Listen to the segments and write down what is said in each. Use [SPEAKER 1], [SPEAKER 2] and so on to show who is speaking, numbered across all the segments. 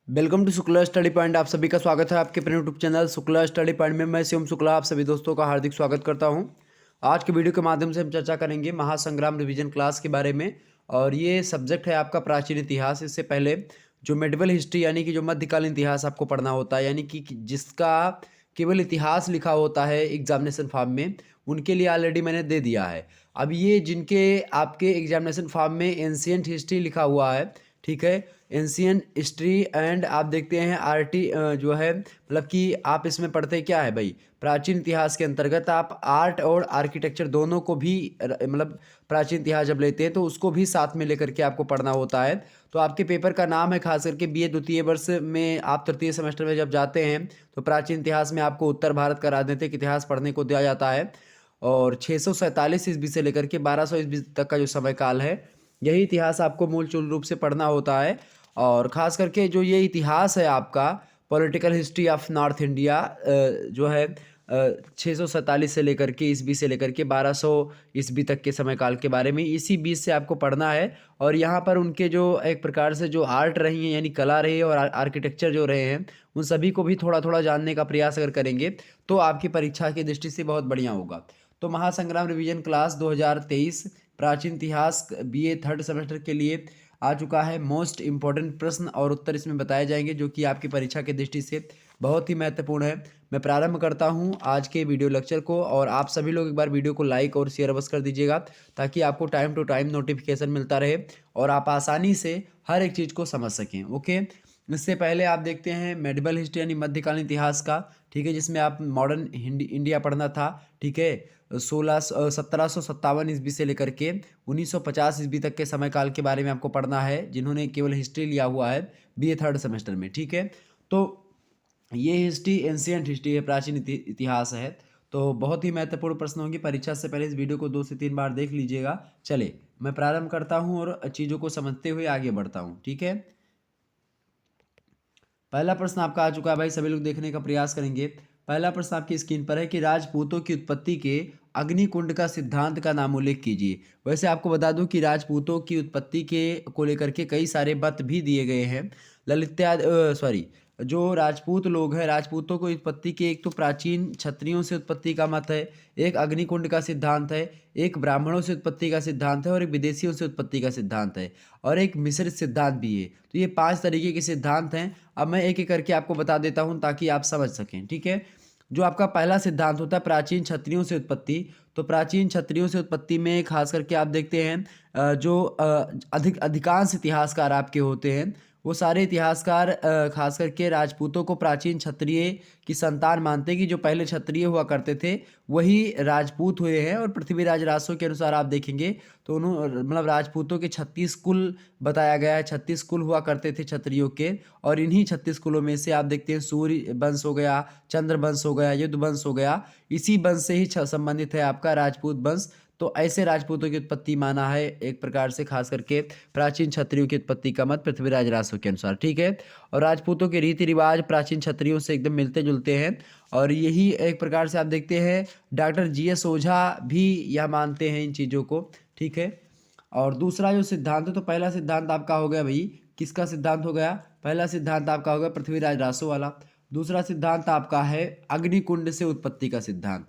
[SPEAKER 1] Welcome to Shukla study point. आप सभी का स्वागत है आपके अपने YouTube channel Shukla study point में। मैं शिवम शुक्ला आप सभी दोस्तों का हार्दिक स्वागत करता हूं। आज के वीडियो के माध्यम से हम चर्चा करेंगे महासंग्राम रिवीजन क्लास के बारे में। और ये सब्जेक्ट है आपका प्राचीन इतिहास। इससे पहले जो मेडिवल हिस्ट्री यानी कि जो मध्यकालीन इतिहास आपको पढ़ना होता है, यानी कि जिसका केवल इतिहास लिखा होता है एग्जामिनेशन फॉर्म में, उनके लिए ऑलरेडी मैंने दे दिया है। अब ये जिनके आपके एग्जामिनेशन फॉर्म में एंशियंट हिस्ट्री लिखा हुआ है, ठीक है, एंशियंट हिस्ट्री एंड आप देखते हैं आरटी जो है, मतलब कि आप इसमें पढ़ते क्या है भाई, प्राचीन इतिहास के अंतर्गत आप आर्ट और आर्किटेक्चर दोनों को भी मतलब प्राचीन इतिहास जब लेते हैं तो उसको भी साथ में लेकर के आपको पढ़ना होता है। तो आपके पेपर का नाम है, खास करके बीए द्वितीय वर्ष में आप तृतीय सेमेस्टर में जब जाते हैं तो प्राचीन इतिहास में आपको उत्तर भारत का राजनीतिक इतिहास पढ़ने को दिया जाता है। और 647 ईस्वी से लेकर के 1200 ईस्वी तक का जो समय काल है, यही इतिहास आपको मूल चूल रूप से पढ़ना होता है। और ख़ास करके जो ये इतिहास है आपका political history of north India, जो है 647 से लेकर के ईस्वी से लेकर के 1200 ईस्वी तक के समय काल के बारे में इसी बीच से आपको पढ़ना है। और यहाँ पर उनके जो एक प्रकार से जो आर्ट रही हैं, यानी कला रही है, और आर्किटेक्चर जो रहे हैं, उन सभी को भी थोड़ा थोड़ा जानने का प्रयास अगर करेंगे तो आपकी परीक्षा की दृष्टि से बहुत बढ़िया होगा। तो महासंग्राम रिवीजन क्लास 2023 प्राचीन इतिहास बीए थर्ड सेमेस्टर के लिए आ चुका है। मोस्ट इंपॉर्टेंट प्रश्न और उत्तर इसमें बताए जाएंगे जो कि आपकी परीक्षा की दृष्टि से बहुत ही महत्वपूर्ण है। मैं प्रारंभ करता हूं आज के वीडियो लेक्चर को, और आप सभी लोग एक बार वीडियो को लाइक और शेयर अवश्य कर दीजिएगा ताकि आपको टाइम टू टाइम नोटिफिकेशन मिलता रहे और आप आसानी से हर एक चीज़ को समझ सकें। ओके, इससे पहले आप देखते हैं मेडिवल हिस्ट्री यानी मध्यकालीन इतिहास का, ठीक है, जिसमें आप मॉडर्न इंडिया पढ़ना था, ठीक है, 1757 ईस्वी से लेकर के 1950 ईस्वी तक के समय काल के बारे में आपको पढ़ना है, जिन्होंने केवल हिस्ट्री लिया हुआ है बीए थर्ड सेमेस्टर में, ठीक है। तो ये हिस्ट्री एंशियंट हिस्ट्री है, प्राचीन इतिहास है। तो बहुत ही महत्वपूर्ण प्रश्न होंगे परीक्षा से पहले, इस वीडियो को 2 से 3 बार देख लीजिएगा। चले मैं प्रारंभ करता हूँ और चीज़ों को समझते हुए आगे बढ़ता हूँ, ठीक है। पहला प्रश्न आपका आ चुका है भाई, सभी लोग देखने का प्रयास करेंगे। पहला प्रश्न आपकी स्क्रीन पर है कि राजपूतों की उत्पत्ति के अग्निकुंड का सिद्धांत का नाम उल्लेख कीजिए। वैसे आपको बता दूं कि राजपूतों की उत्पत्ति के को लेकर के कई सारे मत भी दिए गए हैं। ललित्या सॉरी, जो राजपूत लोग हैं, राजपूतों को उत्पत्ति के एक तो प्राचीन क्षत्रियों से उत्पत्ति का मत है, एक अग्निकुंड का सिद्धांत है, एक ब्राह्मणों से उत्पत्ति का सिद्धांत है, और एक विदेशियों से उत्पत्ति का सिद्धांत है, और एक मिश्रित सिद्धांत भी है। तो ये 5 तरीके के सिद्धांत हैं। अब मैं एक एक करके आपको बता देता हूँ ताकि आप समझ सकें, ठीक है। जो आपका पहला सिद्धांत होता है प्राचीन क्षत्रियों से उत्पत्ति, तो प्राचीन क्षत्रियों से उत्पत्ति में खास करके आप देखते हैं जो अधिकांश इतिहासकार आपके होते हैं, वो सारे इतिहासकार खास करके राजपूतों को प्राचीन क्षत्रिय की संतान मानते हैं, कि जो पहले क्षत्रिय हुआ करते थे वही राजपूत हुए हैं। और पृथ्वीराज रासो के अनुसार आप देखेंगे तो उन्होंने मतलब राजपूतों के 36 कुल बताया गया है, 36 कुल हुआ करते थे क्षत्रियों के। और इन्हीं 36 कुलों में से आप देखते हैं सूर्य वंश हो गया, चंद्र वंश हो गया, युद्ध वंश हो गया, इसी वंश से ही संबंधित है आपका राजपूत वंश। तो ऐसे राजपूतों की उत्पत्ति माना है एक प्रकार से, खास करके प्राचीन क्षत्रियों की उत्पत्ति का मत पृथ्वीराज रासो के अनुसार, ठीक है। और राजपूतों के रीति रिवाज प्राचीन क्षत्रियों से एकदम मिलते जुलते हैं, और यही एक प्रकार से आप देखते हैं डॉक्टर जीएस ओझा भी यह मानते हैं इन चीज़ों को, ठीक है। और दूसरा जो सिद्धांत है, तो पहला सिद्धांत आपका हो गया भाई, किसका सिद्धांत हो गया, पहला सिद्धांत आपका हो गया पृथ्वीराज रासो वाला। दूसरा सिद्धांत आपका है अग्निकुंड से उत्पत्ति का सिद्धांत।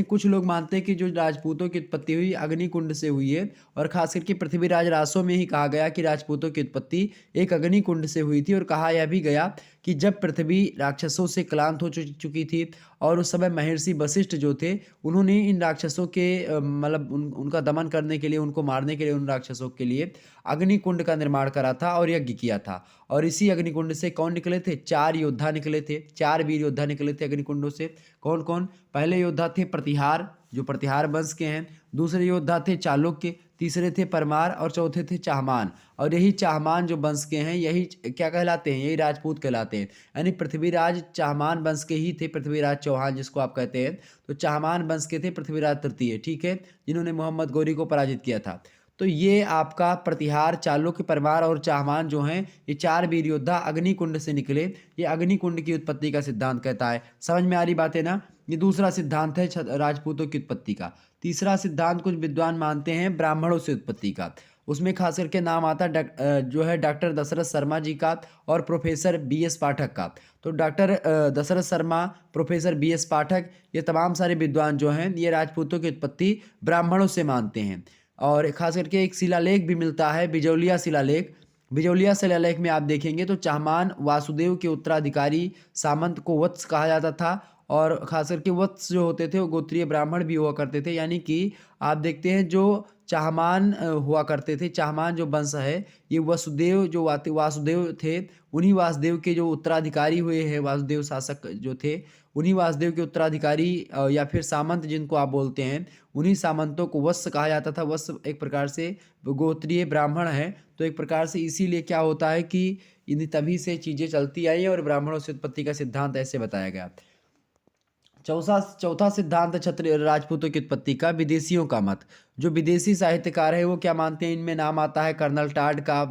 [SPEAKER 1] कुछ लोग मानते हैं कि जो राजपूतों की उत्पत्ति हुई अग्निकुंड से हुई है, और खास करके पृथ्वीराज रासो में ही कहा गया कि राजपूतों की उत्पत्ति एक अग्निकुंड से हुई थी। और कहा यह भी गया कि जब पृथ्वी राक्षसों से क्लांत हो चुकी थी, और उस समय महर्षि वशिष्ठ जो थे, उन्होंने इन राक्षसों के मतलब उनका दमन करने के लिए, उनको मारने के लिए, उन राक्षसों के लिए अग्निकुंड का निर्माण करा था और यज्ञ किया था। और इसी अग्निकुंड से कौन निकले थे, 4 योद्धा निकले थे, 4 वीर योद्धा निकले थे अग्निकुंडों से। कौन कौन, पहले योद्धा थे प्रतिहार, जो प्रतिहार वंश के हैं, दूसरे योद्धा थे चालुक्य, तीसरे थे परमार, और चौथे थे चाहमान। और यही चाहमान जो वंश के हैं, यही क्या कहलाते हैं, यही राजपूत कहलाते हैं। यानी पृथ्वीराज चाहमान वंश के ही थे, पृथ्वीराज चौहान जिसको आप कहते हैं, तो चाहमान वंश के थे पृथ्वीराज तृतीय, ठीक है, जिन्होंने मोहम्मद गौरी को पराजित किया था। तो ये आपका प्रतिहार, चालुक्य, परमार और चाहमान जो हैं, ये 4 वीर योद्धा अग्निकुंड से निकले। ये अग्निकुंड की उत्पत्ति का सिद्धांत कहता है। समझ में आ रही बात है ना। ये दूसरा सिद्धांत है राजपूतों की उत्पत्ति का। तीसरा सिद्धांत कुछ विद्वान मानते हैं ब्राह्मणों से उत्पत्ति का। उसमें खास करके नाम आता है जो है डॉक्टर दशरथ शर्मा जी का और प्रोफेसर बी.एस. पाठक का। तो doctor Dashrath Sharma, professor B S. Pathak, ये तमाम सारे विद्वान जो हैं ये राजपूतों की उत्पत्ति ब्राह्मणों से मानते हैं। और खास करके एक शिलालेख भी मिलता है, बिजौलिया शिलालेख। बिजौलिया शिलालेख में आप देखेंगे तो चाहमान वासुदेव के उत्तराधिकारी सामंत को वत्स कहा जाता था, और खास करके वत्स जो होते थे वो गोत्रीय ब्राह्मण भी हुआ करते थे। यानी कि आप देखते हैं जो चाहमान हुआ करते थे, चाहमान जो वंश है ये वसुदेव जो वासुदेव थे, उन्हीं वासुदेव के जो उत्तराधिकारी हुए हैं, वासुदेव शासक जो थे उन्हीं वासुदेव के उत्तराधिकारी या फिर सामंत जिनको आप बोलते हैं, उन्हीं सामंतों को वत्स कहा जाता था। वत्स एक प्रकार से गोत्रीय ब्राह्मण है, तो एक प्रकार से इसीलिए क्या होता है कि इन तभी से चीज़ें चलती आई और ब्राह्मणों से उत्पत्ति का सिद्धांत ऐसे बताया गया। चौथा सिद्धांत क्षत्रिय राजपूतों की उत्पत्ति का, विदेशियों का मत। जो विदेशी साहित्यकार है वो क्या मानते हैं, इनमें नाम आता है कर्नल टाड का,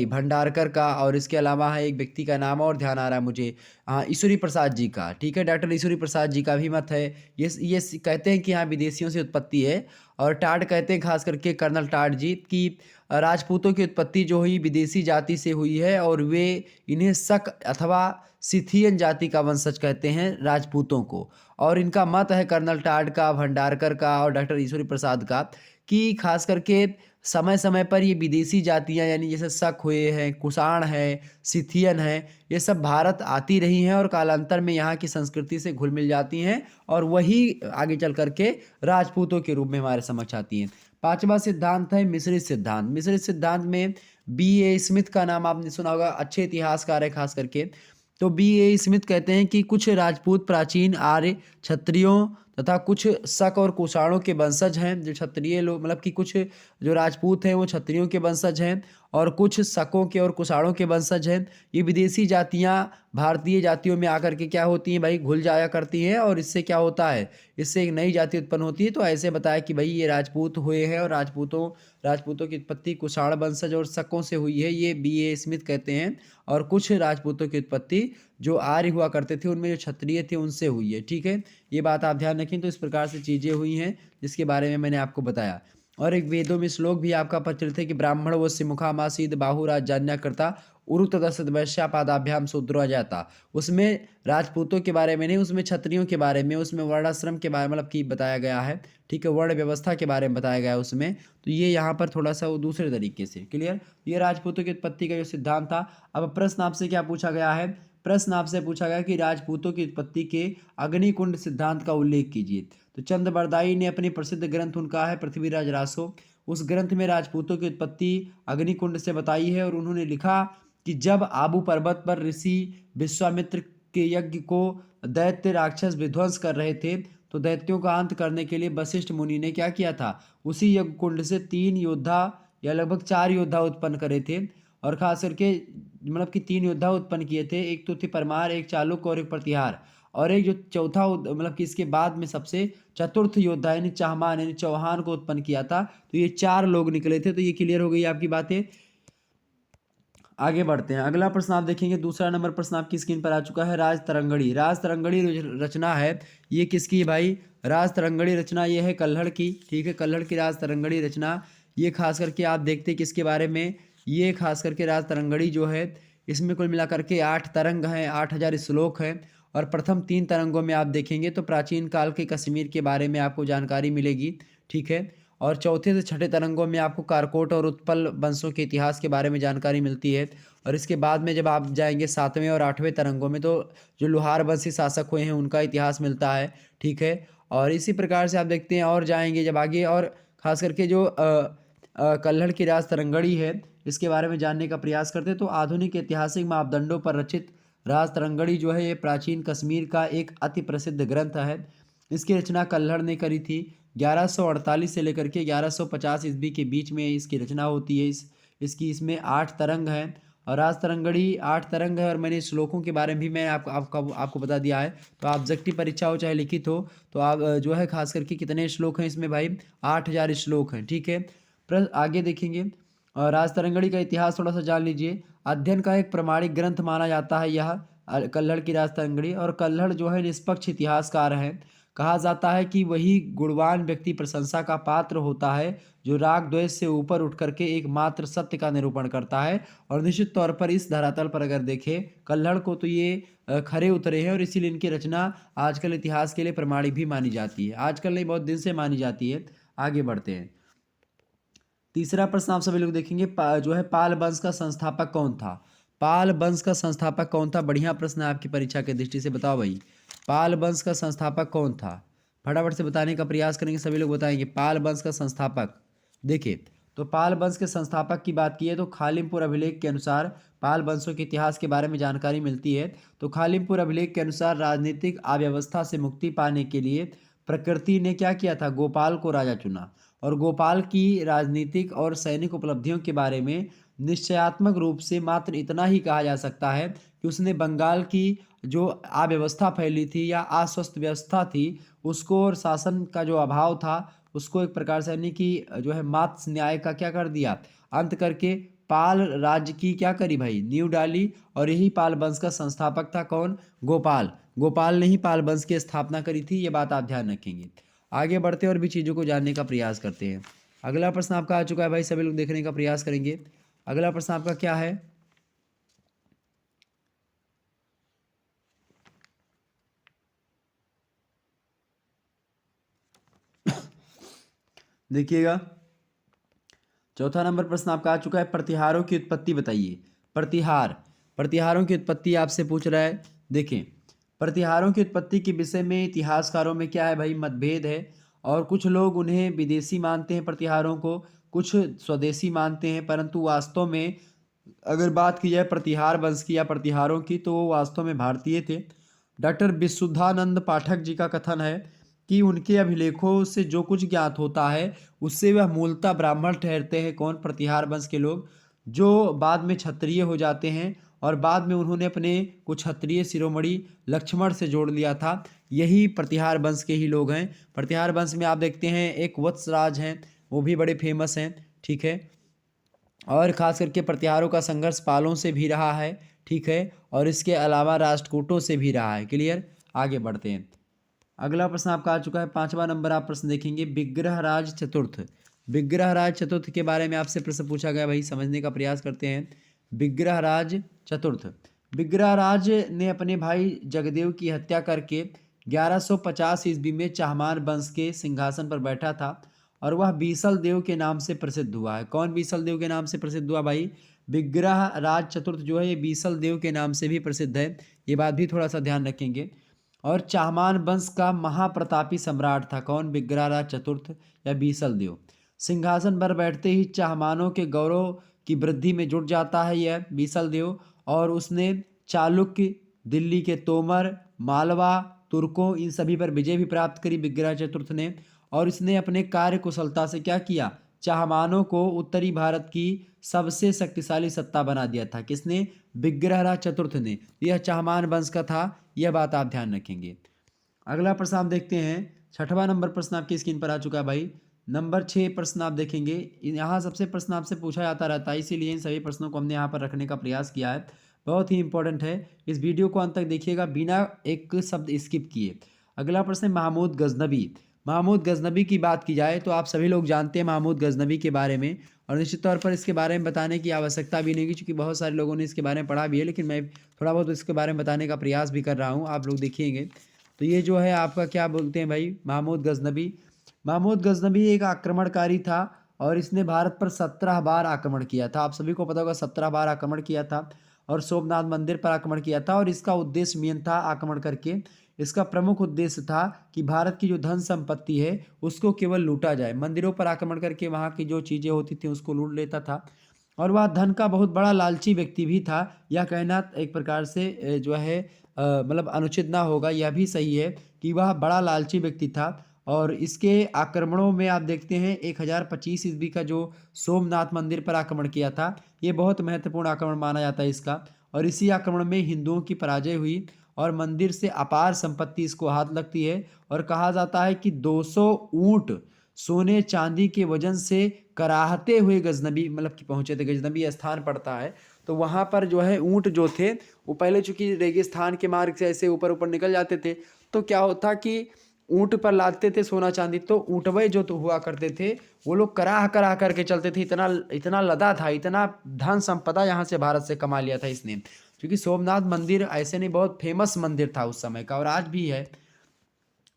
[SPEAKER 1] भंडारकर का, और इसके अलावा है एक व्यक्ति का नाम और ध्यान आ रहा है मुझे, ईश्वरी प्रसाद जी का। ठीक है, डॉक्टर ईश्वरी प्रसाद जी का भी मत है। ये कहते हैं कि हाँ विदेशियों से उत्पत्ति है, और टाड कहते हैं खास करके कर्नल टाड जी की राजपूतों की उत्पत्ति जो हुई विदेशी जाति से हुई है, और वे इन्हें शक अथवा सिथियन जाति का वंशज कहते हैं राजपूतों को। और इनका मत है कर्नल टाड का, भंडारकर का और डॉक्टर ईश्वरी प्रसाद का कि खास करके समय समय पर ये विदेशी जातियां यानी जैसे शक हुए हैं, कुषाण है, सिथियन है, ये सब भारत आती रही हैं और कालांतर में यहाँ की संस्कृति से घुल मिल जाती हैं, और वही आगे चल करके राजपूतों के रूप में हमारे समक्ष आती हैं। पांचवा सिद्धांत है मिश्रित सिद्धांत। मिश्रित सिद्धांत में B.A. स्मिथ का नाम आपने सुना होगा, अच्छे इतिहासकार है खास करके। तो B.A. स्मिथ कहते हैं कि कुछ राजपूत प्राचीन आर्य क्षत्रियों तथा कुछ शक और कुषाणों के वंशज हैं। जो क्षत्रिय लोग मतलब कि कुछ जो राजपूत हैं वो क्षत्रियों के वंशज हैं, और कुछ शकों के और कुषाणों के वंशज हैं। ये विदेशी जातियां भारतीय जातियों में आकर के क्या होती हैं भाई, घुल जाया करती हैं, और इससे क्या होता है, इससे एक नई जाति उत्पन्न होती है। तो ऐसे बताया कि भाई ये राजपूत हुए हैं, और राजपूतों की उत्पत्ति कुषाण वंशज और शकों से हुई है, ये B.A. स्मिथ कहते हैं। और कुछ राजपूतों की उत्पत्ति जो आर्य हुआ करते थे उनमें जो क्षत्रिय थे उनसे हुई है। ठीक है, ये बात आप ध्यान रखें। तो इस प्रकार से चीज़ें हुई हैं जिसके बारे में मैंने आपको बताया। और एक वेदों में श्लोक भी आपका प्रचलित है कि ब्राह्मण वस्य मुखामासीद बाहुराज जान्याकर्ता उरुत दशत वैश्यापादाभ्याम शूद्रो जाता। उसमें राजपूतों के बारे में नहीं, उसमें क्षत्रियों के बारे में, उसमें वर्णाश्रम के बारे में मतलब कि बताया गया है। ठीक है, वर्ण व्यवस्था के बारे में बताया गया है उसमें। तो ये यहाँ पर थोड़ा सा वो दूसरे तरीके से क्लियर। ये राजपूतों की उत्पत्ति का जो सिद्धांत था। अब प्रश्न आपसे क्या पूछा गया है, प्रश्न आपसे पूछा गया कि राजपूतों की उत्पत्ति के अग्निकुंड सिद्धांत का उल्लेख कीजिए। तो चंद बरदाई ने अपनी प्रसिद्ध ग्रंथ उनका है पृथ्वीराज रासो, उस ग्रंथ में राजपूतों की उत्पत्ति अग्निकुंड से बताई है। और उन्होंने लिखा कि जब आबू पर्वत पर ऋषि विश्वामित्र के यज्ञ को दैत्य राक्षस विध्वंस कर रहे थे, तो दैत्यों का अंत करने के लिए वशिष्ठ मुनि ने क्या किया था, उसी यज्ञ कुंड से 3 योद्धा या लगभग 4 योद्धा उत्पन्न करे थे। और खास करके मतलब कि 3 योद्धा उत्पन्न किए थे, एक तो थे परमार, एक चालुक्य और एक प्रतिहार, और एक जो चौथा मतलब कि इसके बाद में सबसे चतुर्थ योद्धा यानी चाहमान यानी चौहान को उत्पन्न किया था। तो ये 4 लोग निकले थे। तो ये क्लियर हो गई आपकी बातें। आगे बढ़ते हैं, अगला प्रश्न आप देखेंगे, दूसरा नंबर प्रश्न आपकी स्क्रीन पर आ चुका है। राज तरंगड़ी, राज तरंगड़ी रचना है ये किसकी है भाई, राज तरंगड़ी रचना ये है कल्हड़ की। ठीक है, कल्हड़ की राज तरंगड़ी रचना, ये खास करके आप देखते हैं किसके बारे में, ये खास करके राज तरंगड़ी जो है इसमें कुल मिलाकर के 8 तरंग हैं, 8000 श्लोक हैं। और प्रथम 3 तरंगों में आप देखेंगे तो प्राचीन काल के कश्मीर के बारे में आपको जानकारी मिलेगी। ठीक है, और चौथे से छठे तरंगों में आपको कारकोट और उत्पल वंशों के इतिहास के बारे में जानकारी मिलती है। और इसके बाद में जब आप जाएंगे 7वें और 8वें तरंगों में तो जो लोहार वंशी शासक हुए हैं उनका इतिहास मिलता है। ठीक है, और इसी प्रकार से आप देखते हैं और जाएंगे जब आगे, और खास करके जो कल्हड़ की राज तरंगड़ी है इसके बारे में जानने का प्रयास करते हैं। तो आधुनिक ऐतिहासिक मापदंडों पर रचित राज तरंगड़ी जो है ये प्राचीन कश्मीर का एक अति प्रसिद्ध ग्रंथ है। इसकी रचना कल्हड़ ने करी थी। 1148 से लेकर के 1150 ईस्वी के बीच में इसकी रचना होती है। इसमें 8 तरंग हैं, और राज तरंगड़ी 8 तरंग है। और मैंने श्लोकों के बारे में भी मैं आपको बता दिया है। तो ऑब्जेक्टिव परीक्षा हो चाहे लिखित हो, तो आप जो है खास करके कितने श्लोक हैं इसमें भाई, 8000 श्लोक हैं। ठीक है, आगे देखेंगे, और राज तरंगड़ी का इतिहास थोड़ा सा जान लीजिए। अध्ययन का एक प्रमाणिक ग्रंथ माना जाता है यह कल्हड़ की राज तरंगड़ी। और कल्हड़ जो है निष्पक्ष इतिहासकार हैं। कहा जाता है कि वही गुणवान व्यक्ति प्रशंसा का पात्र होता है जो राग द्वेष से ऊपर उठ करके एकमात्र सत्य का निरूपण करता है। और निश्चित तौर पर इस धरातल पर अगर देखें कल्हड़ को तो ये खरे उतरे हैं और इसीलिए इनकी रचना आजकल इतिहास के लिए प्रमाणिक भी मानी जाती है। आजकल नहीं, बहुत दिन से मानी जाती है। आगे बढ़ते हैं। तीसरा प्रश्न आप सभी लोग देखेंगे, जो है पाल वंश का संस्थापक कौन था? पाल वंश का संस्थापक कौन था? बढ़िया प्रश्न है आपकी परीक्षा की दृष्टि से, बताओ भाई पाल वंश का संस्थापक कौन था? फटाफट से बताने का प्रयास करेंगे, सभी लोग बताएंगे पाल वंश का संस्थापक। देखिए, तो पाल वंश के संस्थापक की बात की है तो खालिमपुर अभिलेख के अनुसार पाल वंशों के इतिहास के बारे में जानकारी मिलती है। तो खालिमपुर अभिलेख के अनुसार राजनीतिक अव्यवस्था से मुक्ति पाने के लिए प्रकृति ने क्या किया था? गोपाल को राजा चुना। और गोपाल की राजनीतिक और सैनिक उपलब्धियों के बारे में निश्चयात्मक रूप से मात्र इतना ही कहा जा सकता है कि उसने बंगाल की जो अव्यवस्था फैली थी या अस्वस्थ व्यवस्था थी उसको, और शासन का जो अभाव था उसको एक प्रकार से यानी कि जो है मात न्याय का क्या कर दिया, अंत करके पाल राज्य की क्या करी भाई, नींव डाली। और यही पाल वंश का संस्थापक था कौन? गोपाल। गोपाल ने ही पाल वंश की स्थापना करी थी, ये बात आप ध्यान रखेंगे। आगे बढ़ते और भी चीज़ों को जानने का प्रयास करते हैं। अगला प्रश्न आपका आ चुका है भाई, सभी लोग देखने का प्रयास करेंगे। अगला प्रश्न आपका क्या है? देखिएगा, चौथा नंबर प्रश्न आपका आ चुका है, प्रतिहारों की उत्पत्ति बताइए। प्रतिहार, प्रतिहारों की उत्पत्ति आपसे पूछ रहा है। देखें, प्रतिहारों की उत्पत्ति के विषय में इतिहासकारों में क्या है भाई, मतभेद है। और कुछ लोग उन्हें विदेशी मानते हैं प्रतिहारों को, कुछ स्वदेशी मानते हैं, परंतु वास्तव में अगर बात की जाए प्रतिहार वंश की या प्रतिहारों की तो वो वास्तव में भारतीय थे। डॉक्टर विशुद्धानंद पाठक जी का कथन है कि उनके अभिलेखों से जो कुछ ज्ञात होता है उससे वह मूलतः ब्राह्मण ठहरते हैं। कौन? प्रतिहार वंश के लोग, जो बाद में क्षत्रिय हो जाते हैं और बाद में उन्होंने अपने कुछ क्षत्रिय शिरोमणि लक्ष्मण से जोड़ लिया था। यही प्रतिहार वंश के ही लोग हैं। प्रतिहार वंश में आप देखते हैं एक वत्सराज हैं, वो भी बड़े फेमस हैं, ठीक है। और ख़ास करके प्रतिहारों का संघर्ष पालों से भी रहा है, ठीक है। और इसके अलावा राष्ट्रकूटों से भी रहा है। क्लियर? आगे बढ़ते हैं। अगला प्रश्न आपका आ चुका है, पांचवा नंबर आप प्रश्न देखेंगे, विग्रहराज चतुर्थ। विग्रहराज चतुर्थ के बारे में आपसे प्रश्न पूछा गया, भाई समझने का प्रयास करते हैं। विग्रहराज चतुर्थ, विग्रहराज ने अपने भाई जगदेव की हत्या करके 1150 ईस्वी में चाहमान वंश के सिंहासन पर बैठा था और वह बीसल देव के नाम से प्रसिद्ध हुआ है। कौन बीसल देव के नाम से प्रसिद्ध हुआ भाई? विग्रहराज चतुर्थ जो है ये बीसल देव के नाम से भी प्रसिद्ध है, ये बात भी थोड़ा सा ध्यान रखेंगे। और चाहमान वंश का महाप्रतापी सम्राट था कौन? विग्रहराज चतुर्थ या बीसल देव। सिंहासन पर बैठते ही चाहमानों के गौरव की वृद्धि में जुट जाता है यह बीसल देव। और उसने चालुक्य, दिल्ली के तोमर, मालवा, तुर्कों, इन सभी पर विजय भी प्राप्त करी विग्रह चतुर्थ ने। और इसने अपने कार्य कुशलता से क्या किया? चाहमानों को उत्तरी भारत की सबसे शक्तिशाली सत्ता बना दिया था। किसने? विग्रहराज चतुर्थ ने। यह चाहमान वंश का था, यह बात आप ध्यान रखेंगे। अगला प्रश्न आप देखते हैं, छठवां नंबर प्रश्न आपकी स्क्रीन पर आ चुका है भाई। नंबर 6 प्रश्न आप देखेंगे, यहाँ सबसे प्रश्न आपसे पूछा जाता रहता है, इसीलिए इन सभी प्रश्नों को हमने यहाँ पर रखने का प्रयास किया है। बहुत ही इंपॉर्टेंट है, इस वीडियो को अंत तक देखिएगा बिना एक शब्द स्किप किए। अगला प्रश्न है महमूद गजनबी। महमूद गजनबी की बात की जाए तो आप सभी लोग जानते हैं महमूद गजनबी के बारे में, और निश्चित तौर पर इसके बारे में बताने की आवश्यकता भी नहीं है क्योंकि बहुत सारे लोगों ने इसके बारे में पढ़ा भी है, लेकिन मैं थोड़ा बहुत इसके बारे में बताने का प्रयास भी कर रहा हूँ, आप लोग देखिएंगे। तो ये जो है आपका क्या बोलते हैं भाई, महमूद गजनबी। महमूद गजनबी एक आक्रमणकारी था और इसने भारत पर 17 बार आक्रमण किया था। आप सभी को पता होगा 17 बार आक्रमण किया था और सोमनाथ मंदिर पर आक्रमण किया था। और इसका उद्देश्य मेन था आक्रमण करके, इसका प्रमुख उद्देश्य था कि भारत की जो धन संपत्ति है उसको केवल लूटा जाए। मंदिरों पर आक्रमण करके वहाँ की जो चीज़ें होती थी उसको लूट लेता था। और वह धन का बहुत बड़ा लालची व्यक्ति भी था। यह कहना एक प्रकार से जो है मतलब अनुचित ना होगा, यह भी सही है कि वह बड़ा लालची व्यक्ति था। और इसके आक्रमणों में आप देखते हैं 1025 ईस्वी का जो सोमनाथ मंदिर पर आक्रमण किया था, ये बहुत महत्वपूर्ण आक्रमण माना जाता है इसका। और इसी आक्रमण में हिंदुओं की पराजय हुई और मंदिर से अपार संपत्ति इसको हाथ लगती है। और कहा जाता है कि 200 ऊंट सोने चांदी के वजन से कराहते हुए गजनबी मतलब कि पहुंचे थे। गजनबी स्थान पड़ता है तो वहां पर जो है ऊंट जो थे वो पहले चूंकि रेगिस्तान के मार्ग से ऐसे ऊपर ऊपर निकल जाते थे, तो क्या होता कि ऊँट पर लादते थे सोना चांदी, तो ऊँटवे जो तो हुआ करते थे वो लोग कराह कराह करके चलते थे। इतना इतना लदा था, इतना धन संपदा यहाँ से भारत से कमा लिया था इसने। क्योंकि सोमनाथ मंदिर ऐसे नहीं, बहुत फेमस मंदिर था उस समय का और आज भी है।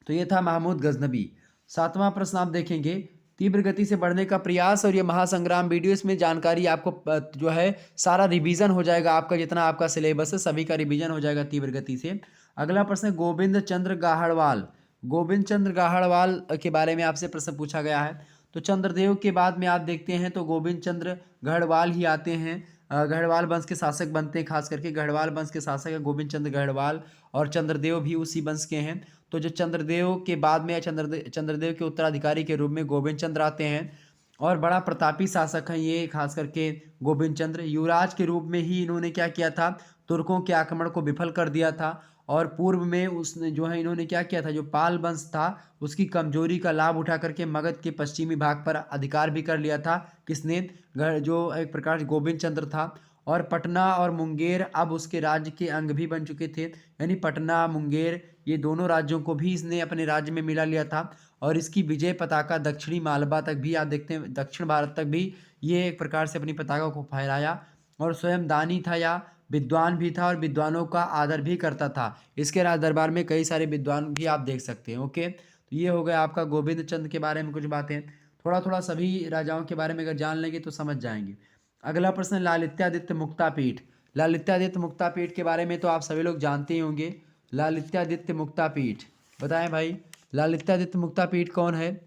[SPEAKER 1] तो ये था महमूद गजनबी। सातवां प्रश्न आप देखेंगे, तीव्र गति से बढ़ने का प्रयास और ये महासंग्राम वीडियो, इसमें जानकारी आपको जो है सारा रिवीजन हो जाएगा, आपका जितना आपका सिलेबस है सभी का रिवीजन हो जाएगा तीव्र गति से। अगला प्रश्न है गोविंद चंद्र गाहड़वाल। गोविंद चंद्र गाहड़वाल के बारे में आपसे प्रश्न पूछा गया है। तो चंद्रदेव के बाद में आप देखते हैं तो गोविंद चंद्र गढ़वाल ही आते हैं। गढ़वाल वंश के शासक बनते हैं, खास करके गढ़वाल वंश के शासक है गोविंद चंद्र गढ़वाल, और चंद्रदेव भी उसी वंश के हैं। तो जो चंद्रदेव के बाद में चंद्रदेव के उत्तराधिकारी के रूप में गोविंद चंद्र आते हैं, और बड़ा प्रतापी शासक हैं ये, खास करके गोविंद चंद्र। युवराज के रूप में ही इन्होंने क्या किया था, तुर्कों के आक्रमण को विफल कर दिया था। और पूर्व में उसने जो है इन्होंने क्या किया था, जो पाल वंश था उसकी कमजोरी का लाभ उठा करके मगध के पश्चिमी भाग पर अधिकार भी कर लिया था। किसने, जो एक प्रकार से गोविंद चंद्र था। और पटना और मुंगेर अब उसके राज्य के अंग भी बन चुके थे, यानी पटना मुंगेर ये दोनों राज्यों को भी इसने अपने राज्य में मिला लिया था। और इसकी विजय पताका दक्षिणी मालवा तक भी आप देखते हैं, दक्षिण भारत तक भी ये एक प्रकार से अपनी पताका को फहराया। और स्वयं दानी था या विद्वान भी था, और विद्वानों का आदर भी करता था। इसके राज दरबार में कई सारे विद्वान भी आप देख सकते हैं। ओके, तो ये हो गया आपका गोविंद चंद्र के बारे में कुछ बातें। थोड़ा थोड़ा सभी राजाओं के बारे में अगर जान लेंगे तो समझ जाएंगे। अगला प्रश्न, लालित्यादित्य मुक्तापीठ। लालित्यादित्य मुक्तापीठ के बारे में तो आप सभी लोग जानते ही होंगे। लालित्यादित्य मुक्तापीठ बताएं भाई, लालित्यादित्य मुक्तापीठ कौन है?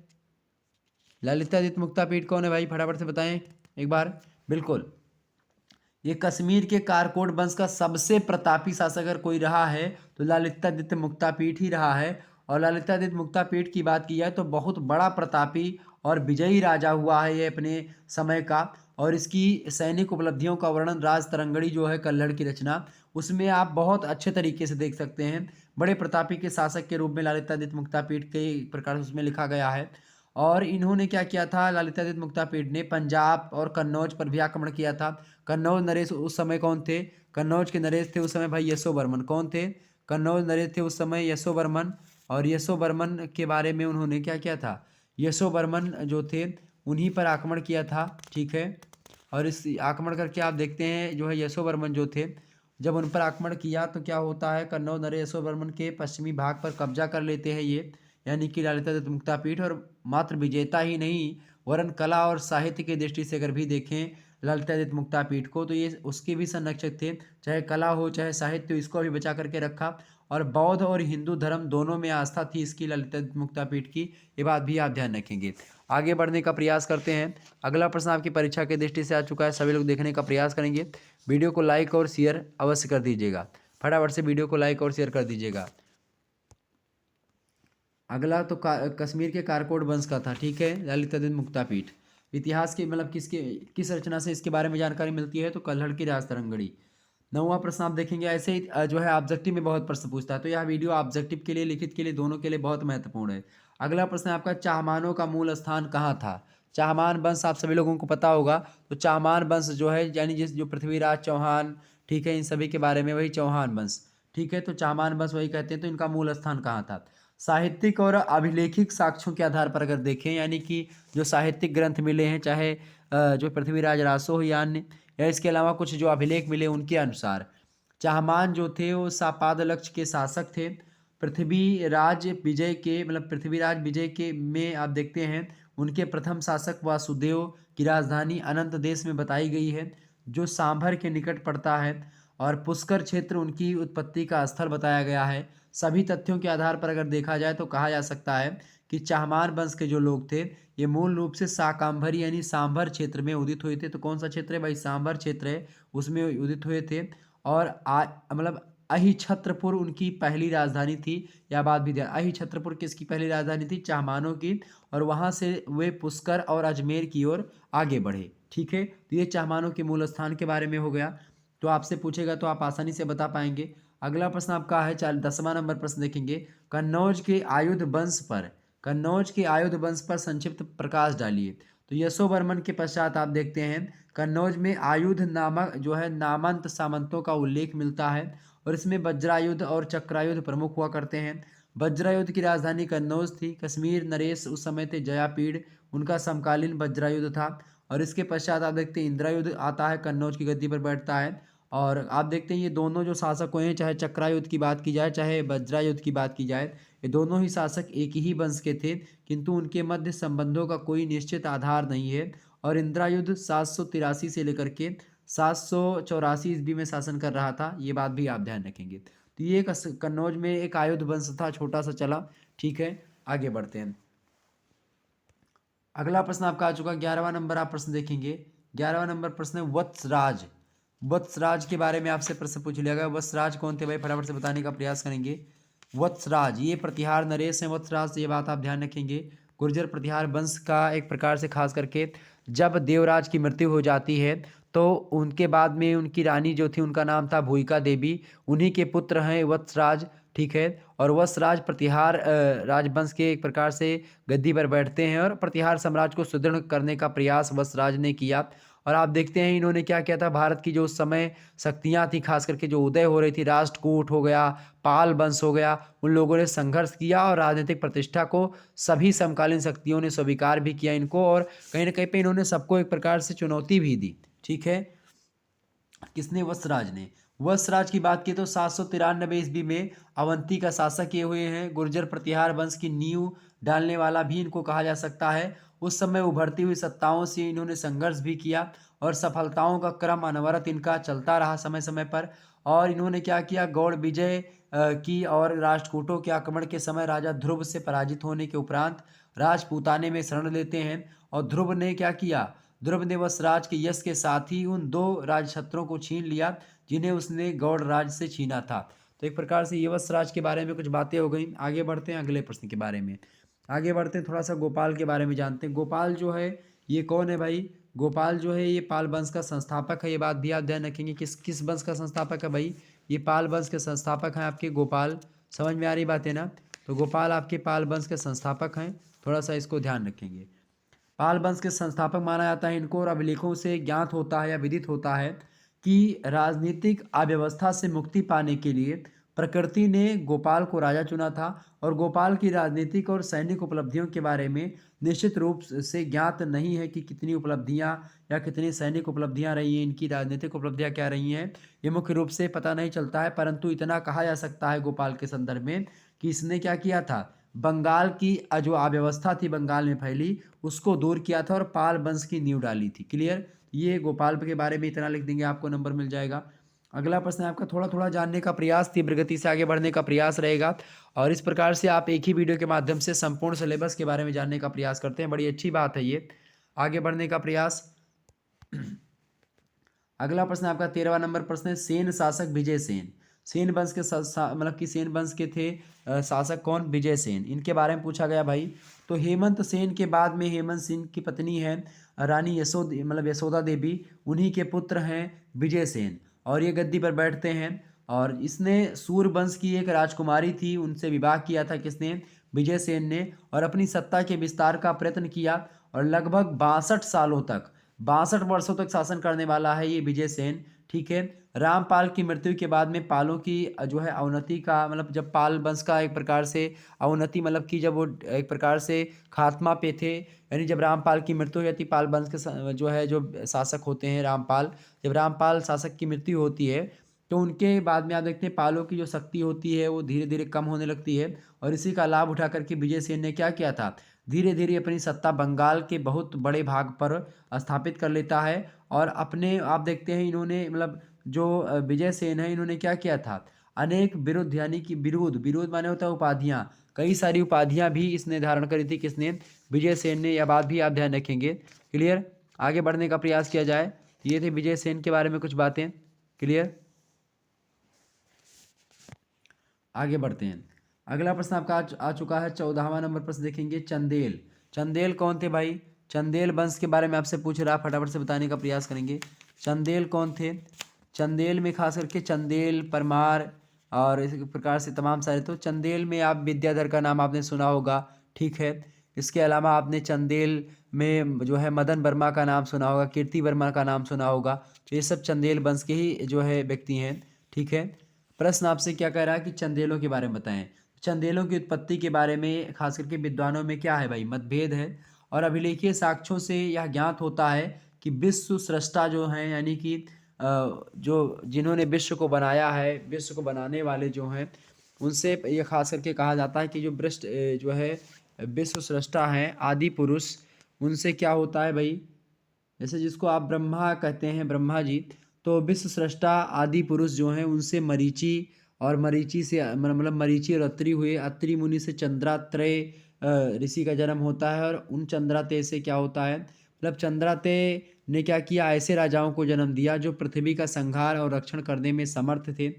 [SPEAKER 1] लालित्यादित्य मुक्तापीठ कौन है भाई, फटाफट से बताएं एक बार। बिल्कुल, ये कश्मीर के कारकोट वंश का सबसे प्रतापी शासक अगर कोई रहा है तो लालित्यादित्य मुक्तापीठ ही रहा है। और लालित्यादित्य मुक्तापीठ की बात की जाए तो बहुत बड़ा प्रतापी और विजयी राजा हुआ है ये अपने समय का। और इसकी सैनिक उपलब्धियों का वर्णन राज तरंगड़ी जो है कल्हड़ की रचना, उसमें आप बहुत अच्छे तरीके से देख सकते हैं। बड़े प्रतापी के शासक के रूप में लालित्यादित्य मुक्तापीठ के प्रकार से उसमें लिखा गया है। और इन्होंने क्या किया था, लालित्यादित्य मुक्तापीठ ने पंजाब और कन्नौज पर भी आक्रमण किया था। कन्नौज नरेश उस समय कौन थे? कन्नौज के नरेश थे उस समय भाई यशोवर्मन। कौन थे? कन्नौज नरेश थे उस समय यशोवर्मन। और यशोवर्मन के बारे में उन्होंने क्या किया था, यशोवर्मन जो थे उन्हीं पर आक्रमण किया था। ठीक है, और इस आक्रमण करके आप देखते हैं जो है यशोवर्मन जो थे, जब उन पर आक्रमण किया तो क्या होता है, कन्नौज नरेश यशोवर्मन के पश्चिमी भाग पर कब्जा कर लेते हैं ये, यानी कि लालित्यादित्य मुक्तापीठ। और मात्र विजेता ही नहीं वरन कला और साहित्य की दृष्टि से अगर भी देखें लालित्यादित्य मुक्तापीठ को तो ये उसके भी संरक्षक थे। चाहे कला हो चाहे साहित्य हो, इसको भी बचा करके रखा। और बौद्ध और हिंदू धर्म दोनों में आस्था थी इसकी, लालित्यादित्य मुक्तापीठ की। ये बात भी आप ध्यान रखेंगे। आगे बढ़ने का प्रयास करते हैं। अगला प्रश्न आपकी परीक्षा की दृष्टि से आ चुका है, सभी लोग देखने का प्रयास करेंगे। वीडियो को लाइक और शेयर अवश्य कर दीजिएगा, फटाफट से वीडियो को लाइक और शेयर कर दीजिएगा। अगला तो कश्मीर के कारकोट वंश का था। ठीक है, ललितादित्य मुक्तापीठ। इतिहास के मतलब किस रचना से इसके बारे में जानकारी मिलती है, तो कल्हड़ की राज तरंगड़ी। नौवां प्रश्न आप देखेंगे, ऐसे ही जो है ऑब्जेक्टिव में बहुत प्रश्न पूछता है, तो यह वीडियो ऑब्जेक्टिव के लिए, लिखित के लिए, दोनों के लिए बहुत महत्वपूर्ण है। अगला प्रश्न आपका, चाहमानों का मूल स्थान कहाँ था? चाहमान वंश आप सभी लोगों को पता होगा। तो चाहमान वंश जो है यानी जिस जो पृथ्वीराज चौहान, ठीक है, इन सभी के बारे में वही चौहान वंश। ठीक है, तो चाहमान वंश वही कहते हैं। तो इनका मूल स्थान कहाँ था? साहित्यिक और अभिलेखिक साक्ष्यों के आधार पर अगर देखें, यानी कि जो साहित्यिक ग्रंथ मिले हैं, चाहे जो पृथ्वीराज रासो हो या अन्य, या इसके अलावा कुछ जो अभिलेख मिले उनके अनुसार चाहमान जो थे वो सापाद के शासक थे। पृथ्वीराज विजय के मतलब पृथ्वीराज विजय के में आप देखते हैं उनके प्रथम शासक वासुदेव की राजधानी अनंत देश में बताई गई है, जो सांभर के निकट पड़ता है। और पुष्कर क्षेत्र उनकी उत्पत्ति का स्थल बताया गया है। सभी तथ्यों के आधार पर अगर देखा जाए तो कहा जा सकता है कि चाहमान वंश के जो लोग थे ये मूल रूप से शाकांभरी यानी सांभर क्षेत्र में उदित हुए थे। तो कौन सा क्षेत्र है भाई? सांभर क्षेत्र है, उसमें उदित हुए थे। और मतलब अहिछत्रपुर उनकी पहली राजधानी थी। यह बात भी ध्यान, अहिछत्रपुर किसकी पहली राजधानी थी? चाहमानों की। और वहाँ से वे पुष्कर और अजमेर की ओर आगे बढ़े। ठीक है, तो ये चाहमानों के मूल स्थान के बारे में हो गया। तो आपसे पूछेगा तो आप आसानी से बता पाएंगे। अगला प्रश्न आपका है 10वां नंबर प्रश्न देखेंगे, कन्नौज के आयुध वंश पर, कन्नौज के आयुध वंश पर संक्षिप्त प्रकाश डालिए। तो यशोवर्मन के पश्चात आप देखते हैं कन्नौज में आयुध नामक जो है नामंत सामंतों का उल्लेख मिलता है। और इसमें वज्रायुध और चक्रायुध प्रमुख हुआ करते हैं। वज्रायुद्ध की राजधानी कन्नौज थी। कश्मीर नरेश उस समय थे जयापीड़, उनका समकालीन वज्रायुद्ध था। और इसके पश्चात आप देखते हैं इंदिरायुद्ध आता है, कन्नौज की गद्दी पर बैठता है। और आप देखते हैं ये दोनों जो शासक हुए हैं, चाहे चक्रायुद्ध की बात की जाए चाहे वज्रायुद्ध की बात की जाए, ये दोनों ही शासक एक ही वंश के थे, किंतु उनके मध्य संबंधों का कोई निश्चित आधार नहीं है। और इंदिरायुद्ध 783 से लेकर के 784 ईस्वी में शासन कर रहा था, ये बात भी आप ध्यान रखेंगे। तो ये कन्नौज में एक आयुध वंश था, छोटा सा चला। ठीक है, आगे बढ़ते हैं। अगला प्रश्न आपका आ चुका 11वां नंबर, आप प्रश्न देखेंगे। 11वां नंबर प्रश्न है वत्सराज। वत्सराज के बारे में आपसे प्रश्न पूछ लिया गया। वत्सराज कौन थे भाई, फटाफट से बताने का प्रयास करेंगे। वत्सराज ये प्रतिहार नरेश हैं। वत्सराज ये बात आप ध्यान रखेंगे, गुर्जर प्रतिहार वंश का एक प्रकार से, खास करके जब देवराज की मृत्यु हो जाती है तो उनके बाद में उनकी रानी जो थी उनका नाम था भूमिका देवी, उन्हीं के पुत्र हैं वत्सराज। ठीक है, और वत्सराज प्रतिहार राजवंश के एक प्रकार से गद्दी पर बैठते हैं और प्रतिहार साम्राज्य को सुदृढ़ करने का प्रयास वत्सराज ने किया। और आप देखते हैं इन्होंने क्या किया था, भारत की जो उस समय शक्तियाँ थी, खास करके जो उदय हो रही थी, राष्ट्रकूट हो गया, पाल वंश हो गया, उन लोगों ने संघर्ष किया और राजनीतिक प्रतिष्ठा को सभी समकालीन शक्तियों ने स्वीकार भी किया इनको, और कहीं ना कहीं पे इन्होंने सबको एक प्रकार से चुनौती भी दी। ठीक है, किसने, वत्सराज ने। वत्सराज की बात की तो 793 ईस्वी में अवंती का शासक ये हुए हैं। गुर्जर प्रतिहार वंश की नींव डालने वाला भी इनको कहा जा सकता है। उस समय उभरती हुई सत्ताओं से इन्होंने संघर्ष भी किया और सफलताओं का क्रम अनवरत इनका चलता रहा समय समय पर। और इन्होंने क्या किया, गौड़ विजय की और राष्ट्रकूटों के आक्रमण के समय राजा ध्रुव से पराजित होने के उपरांत राजपूताने में शरण लेते हैं। और ध्रुव ने क्या किया, ध्रुव ने वत्सराज के यश के साथ ही उन दो राजछत्रों को छीन लिया जिन्हें उसने गौड़ राज से छीना था। तो एक प्रकार से ये वत्सराज के बारे में कुछ बातें हो गई। आगे बढ़ते हैं अगले प्रश्न के बारे में। आगे बढ़ते हैं, थोड़ा सा गोपाल के बारे में जानते हैं। गोपाल जो है ये कौन है भाई, गोपाल जो है ये पाल वंश का संस्थापक है। ये बात भी आप ध्यान रखेंगे, किस किस वंश का संस्थापक है भाई, ये पाल वंश के संस्थापक हैं आपके गोपाल। समझ में आ रही बात है ना, तो गोपाल आपके पाल वंश के संस्थापक हैं, थोड़ा सा इसको ध्यान रखेंगे। पाल वंश के संस्थापक माना जाता है इनको, और अभिलेखों से ज्ञात होता है या विदित होता है कि राजनीतिक अव्यवस्था से मुक्ति पाने के लिए प्रकृति ने गोपाल को राजा चुना था। और गोपाल की राजनीतिक और सैनिक उपलब्धियों के बारे में निश्चित रूप से ज्ञात नहीं है कि कितनी उपलब्धियां या कितनी सैनिक उपलब्धियां रही हैं, इनकी राजनीतिक उपलब्धियां क्या रही हैं, ये मुख्य रूप से पता नहीं चलता है। परंतु इतना कहा जा सकता है गोपाल के संदर्भ में कि इसने क्या किया था, बंगाल की जो अव्यवस्था थी बंगाल में फैली उसको दूर किया था और पाल वंश की नींव डाली थी। क्लियर, ये गोपाल के बारे में इतना लिख देंगे, आपको नंबर मिल जाएगा। अगला प्रश्न है आपका, थोड़ा थोड़ा जानने का प्रयास, तीव्र गति से आगे बढ़ने का प्रयास रहेगा। और इस प्रकार से आप एक ही वीडियो के माध्यम से संपूर्ण सिलेबस के बारे में जानने का प्रयास करते हैं, बड़ी अच्छी बात है ये, आगे बढ़ने का प्रयास। अगला प्रश्न आपका 13वां नंबर प्रश्न है, सेन शासक विजय सेन। सेन वंश के मतलब कि सेन वंश के थे शासक कौन, विजय सेन, इनके बारे में पूछा गया भाई। तो हेमंत सेन के बाद में हेमंत सेन की पत्नी है रानी यशोदा देवी, उन्हीं के पुत्र हैं विजय सेन, और ये गद्दी पर बैठते हैं। और इसने सूर वंश की एक राजकुमारी थी, उनसे विवाह किया था किसने, विजय सेन ने, और अपनी सत्ता के विस्तार का प्रयत्न किया। और लगभग 62 वर्षों तक शासन करने वाला है ये विजय सेन। ठीक है, रामपाल की मृत्यु के बाद में पालों की जो है अवनति का, मतलब जब पाल वंश का एक प्रकार से अवनति, मतलब कि जब वो एक प्रकार से खात्मा पे थे, यानी जब रामपाल की मृत्यु हो जाती, पाल वंश के जो है जो शासक होते हैं रामपाल, जब रामपाल शासक की मृत्यु होती है तो उनके बाद में आप देखते हैं पालों की जो शक्ति होती है वो धीरे धीरे कम होने लगती है। और इसी का लाभ उठा करके विजय सेन ने क्या किया था, धीरे धीरे अपनी सत्ता बंगाल के बहुत बड़े भाग पर स्थापित कर लेता है। और अपने आप देखते हैं इन्होंने, मतलब जो विजय सेन है, इन्होंने क्या किया था, अनेक विरुद्ध, यानी कि विरोध, विरोध माने होता है उपाधियां, कई सारी उपाधियां भी इसने धारण करी थी, किसने, विजय सेन ने, यह बात भी आप ध्यान रखेंगे। क्लियर, आगे बढ़ने का प्रयास किया जाए। ये थे विजय सेन के बारे में कुछ बातें। क्लियर, आगे बढ़ते हैं। अगला प्रश्न आपका आ चुका है 14वां नंबर प्रश्न देखेंगे, चंदेल। चंदेल कौन थे भाई, चंदेल वंश के बारे में आपसे पूछ रहा, फटाफट से बताने का प्रयास करेंगे। चंदेल कौन थे, चंदेल में खास करके चंदेल, परमार और इस प्रकार से तमाम सारे, तो चंदेल में आप विद्याधर का नाम आपने सुना होगा। ठीक है, इसके अलावा आपने चंदेल में जो है मदन वर्मा का नाम सुना होगा, कीर्ति वर्मा का नाम सुना होगा। तो ये सब चंदेल वंश के ही जो है व्यक्ति हैं। ठीक है, प्रश्न आपसे क्या कह रहा है कि चंदेलों के बारे में बताएं। चंदेलों की उत्पत्ति के बारे में खास करके विद्वानों में क्या है भाई, मतभेद है। और अभिलेखीय साक्ष्यों से यह ज्ञात होता है कि विश्व सृष्टा जो हैं, यानी कि जो जिन्होंने विश्व को बनाया है, विश्व को बनाने वाले जो हैं, उनसे ये खास करके कहा जाता है कि जो जो है विश्व सृष्टा हैं, आदि पुरुष, उनसे क्या होता है भाई, जैसे जिसको आप ब्रह्मा कहते हैं, ब्रह्मा जी, तो विश्व सृष्टा आदि पुरुष जो हैं उनसे मरीचि, और मरीचि से मतलब मरीचि और अत्रि हुए, अत्रि मुनि से चंद्रात्रय ऋषि का जन्म होता है। और उन चंद्रातेय से क्या होता है, मतलब चंद्रातेय ने क्या किया, ऐसे राजाओं को जन्म दिया जो पृथ्वी का संहार और रक्षण करने में समर्थ थे।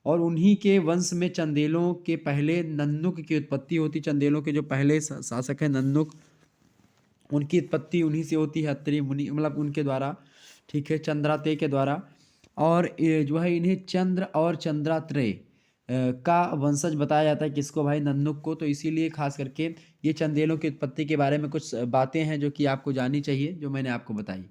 [SPEAKER 1] और उन्हीं के वंश में चंदेलों के पहले नंदुक की उत्पत्ति होती। चंदेलों के जो पहले शासक हैं नंदुक, उनकी उत्पत्ति उन्हीं से होती है, अत्रि मुनि मतलब उनके द्वारा, ठीक है, चंद्रातेय के द्वारा। और ये जो है इन्हें चंद्र और चंद्रात्रेय का वंशज बताया जाता है, किसको भाई, नंदुक को। तो इसीलिए खास करके ये चंदेलों की उत्पत्ति के बारे में कुछ बातें हैं जो कि आपको जाननी चाहिए, जो मैंने आपको बताई।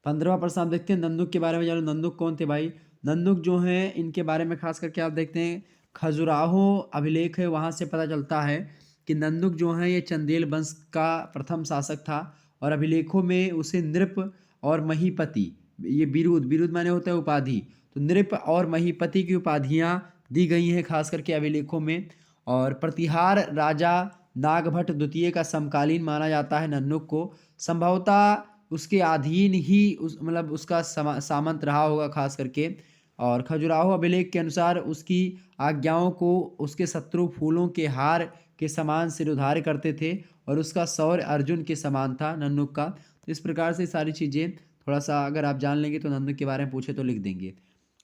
[SPEAKER 1] 15वां प्रश्न आप देखते हैं, नंदुक के बारे में जानो। नंदुक कौन थे भाई, नंदुक जो हैं इनके बारे में खास करके आप देखते हैं, खजुराहो अभिलेख है, वहाँ से पता चलता है कि नंदुक जो हैं ये चंदेल वंश का प्रथम शासक था। और अभिलेखों में उसे नृप और महीपति, ये बिरुद, बिरुद माने होता है उपाधि, तो नृप और महीपति की उपाधियाँ दी गई हैं खास करके अभिलेखों में। और प्रतिहार राजा नागभट्ट द्वितीय का समकालीन माना जाता है नंदुक को। संभवतः उसके अधीन ही उस मतलब उसका सामंत रहा होगा खास करके। और खजुराहो अभिलेख के अनुसार उसकी आज्ञाओं को उसके शत्रु फूलों के हार के समान सिरोधार्य करते थे, और उसका शौर्य अर्जुन के समान था नन्नुक का। तो इस प्रकार से सारी चीज़ें थोड़ा सा अगर आप जान लेंगे तो नन्नुक के बारे में पूछे तो लिख देंगे।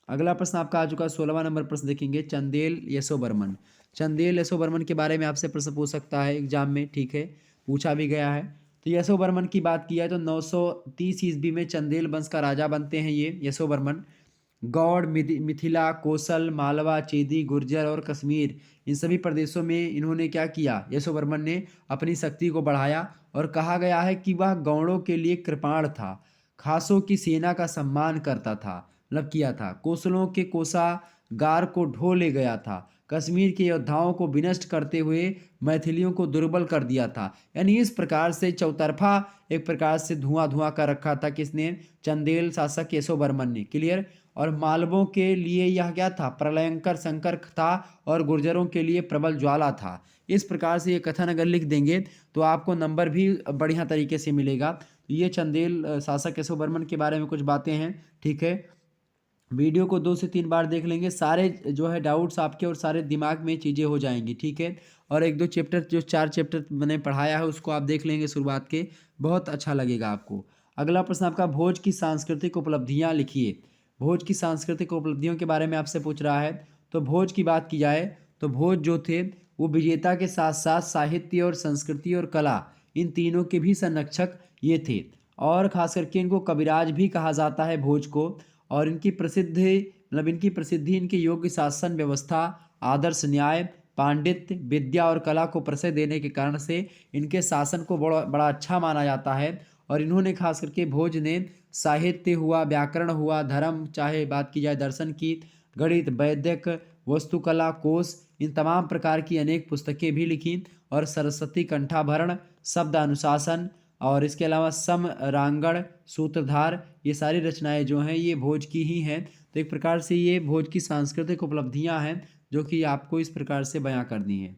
[SPEAKER 1] अगला प्रश्न आपका आ चुका है, 16वां नंबर प्रश्न देखेंगे, चंदेल यशोवर्मन। चंदेल यशोवर्मन के बारे में आपसे प्रश्न पूछ सकता है एग्जाम में, ठीक है, पूछा भी गया है। तो यशोवर्मन की बात की जाए तो 930 ईस्वी में चंदेल वंश का राजा बनते हैं ये यशोवर्मन। गौड़, मिथिला, कोसल, मालवा, चेदी, गुर्जर और कश्मीर, इन सभी प्रदेशों में इन्होंने क्या किया, यशोवर्मन ने अपनी शक्ति को बढ़ाया। और कहा गया है कि वह गौड़ों के लिए कृपाण था, खासों की सेना का सम्मान करता था, मतलब किया था, कोसलों के कोषागार को ढो ले गया था, कश्मीर के योद्धाओं को विनष्ट करते हुए मैथिलियों को दुर्बल कर दिया था। यानी इस प्रकार से चौतरफा एक प्रकार से धुआं धुआं कर रखा था किसने, चंदेल शासक यशोवर्मन ने, क्लियर। और मालवों के लिए यह क्या था, प्रलयंकर संकर था, और गुर्जरों के लिए प्रबल ज्वाला था। इस प्रकार से ये कथन अगर लिख देंगे तो आपको नंबर भी बढ़िया तरीके से मिलेगा। ये चंदेल शासक यशोवर्मन के बारे में कुछ बातें हैं, ठीक है। वीडियो को 2 से 3 बार देख लेंगे, सारे जो है डाउट्स आपके और सारे दिमाग में चीज़ें हो जाएंगी, ठीक है। और 1-2 चैप्टर, जो 4 चैप्टर मैंने पढ़ाया है उसको आप देख लेंगे शुरुआत के, बहुत अच्छा लगेगा आपको। अगला प्रश्न आपका, भोज की सांस्कृतिक उपलब्धियाँ लिखिए। भोज की सांस्कृतिक उपलब्धियों के बारे में आपसे पूछ रहा है। तो भोज की बात की जाए तो भोज जो थे वो विजेता के साथ साथ साहित्य और संस्कृति और कला, इन तीनों के भी संरक्षक ये थे। और खास करके इनको कविराज भी कहा जाता है भोज को। और इनकी प्रसिद्धि मतलब इनकी प्रसिद्धि इनके योग्य शासन व्यवस्था, आदर्श न्याय, पांडित्य, विद्या और कला को प्रसिद्ध देने के कारण से इनके शासन को बड़ा बड़ा अच्छा माना जाता है। और इन्होंने खास करके भोज ने साहित्य हुआ, व्याकरण हुआ, धर्म चाहे बात की जाए दर्शन की, गणित, वैदिक, वास्तुकला, कोश, इन तमाम प्रकार की अनेक पुस्तकें भी लिखी। और सरस्वती कंठाभरण, शब्द अनुशासन, और इसके अलावा सम, रांगड़, सूत्रधार, ये सारी रचनाएं जो हैं ये भोज की ही हैं। तो एक प्रकार से ये भोज की सांस्कृतिक उपलब्धियां हैं जो कि आपको इस प्रकार से बयां करनी है।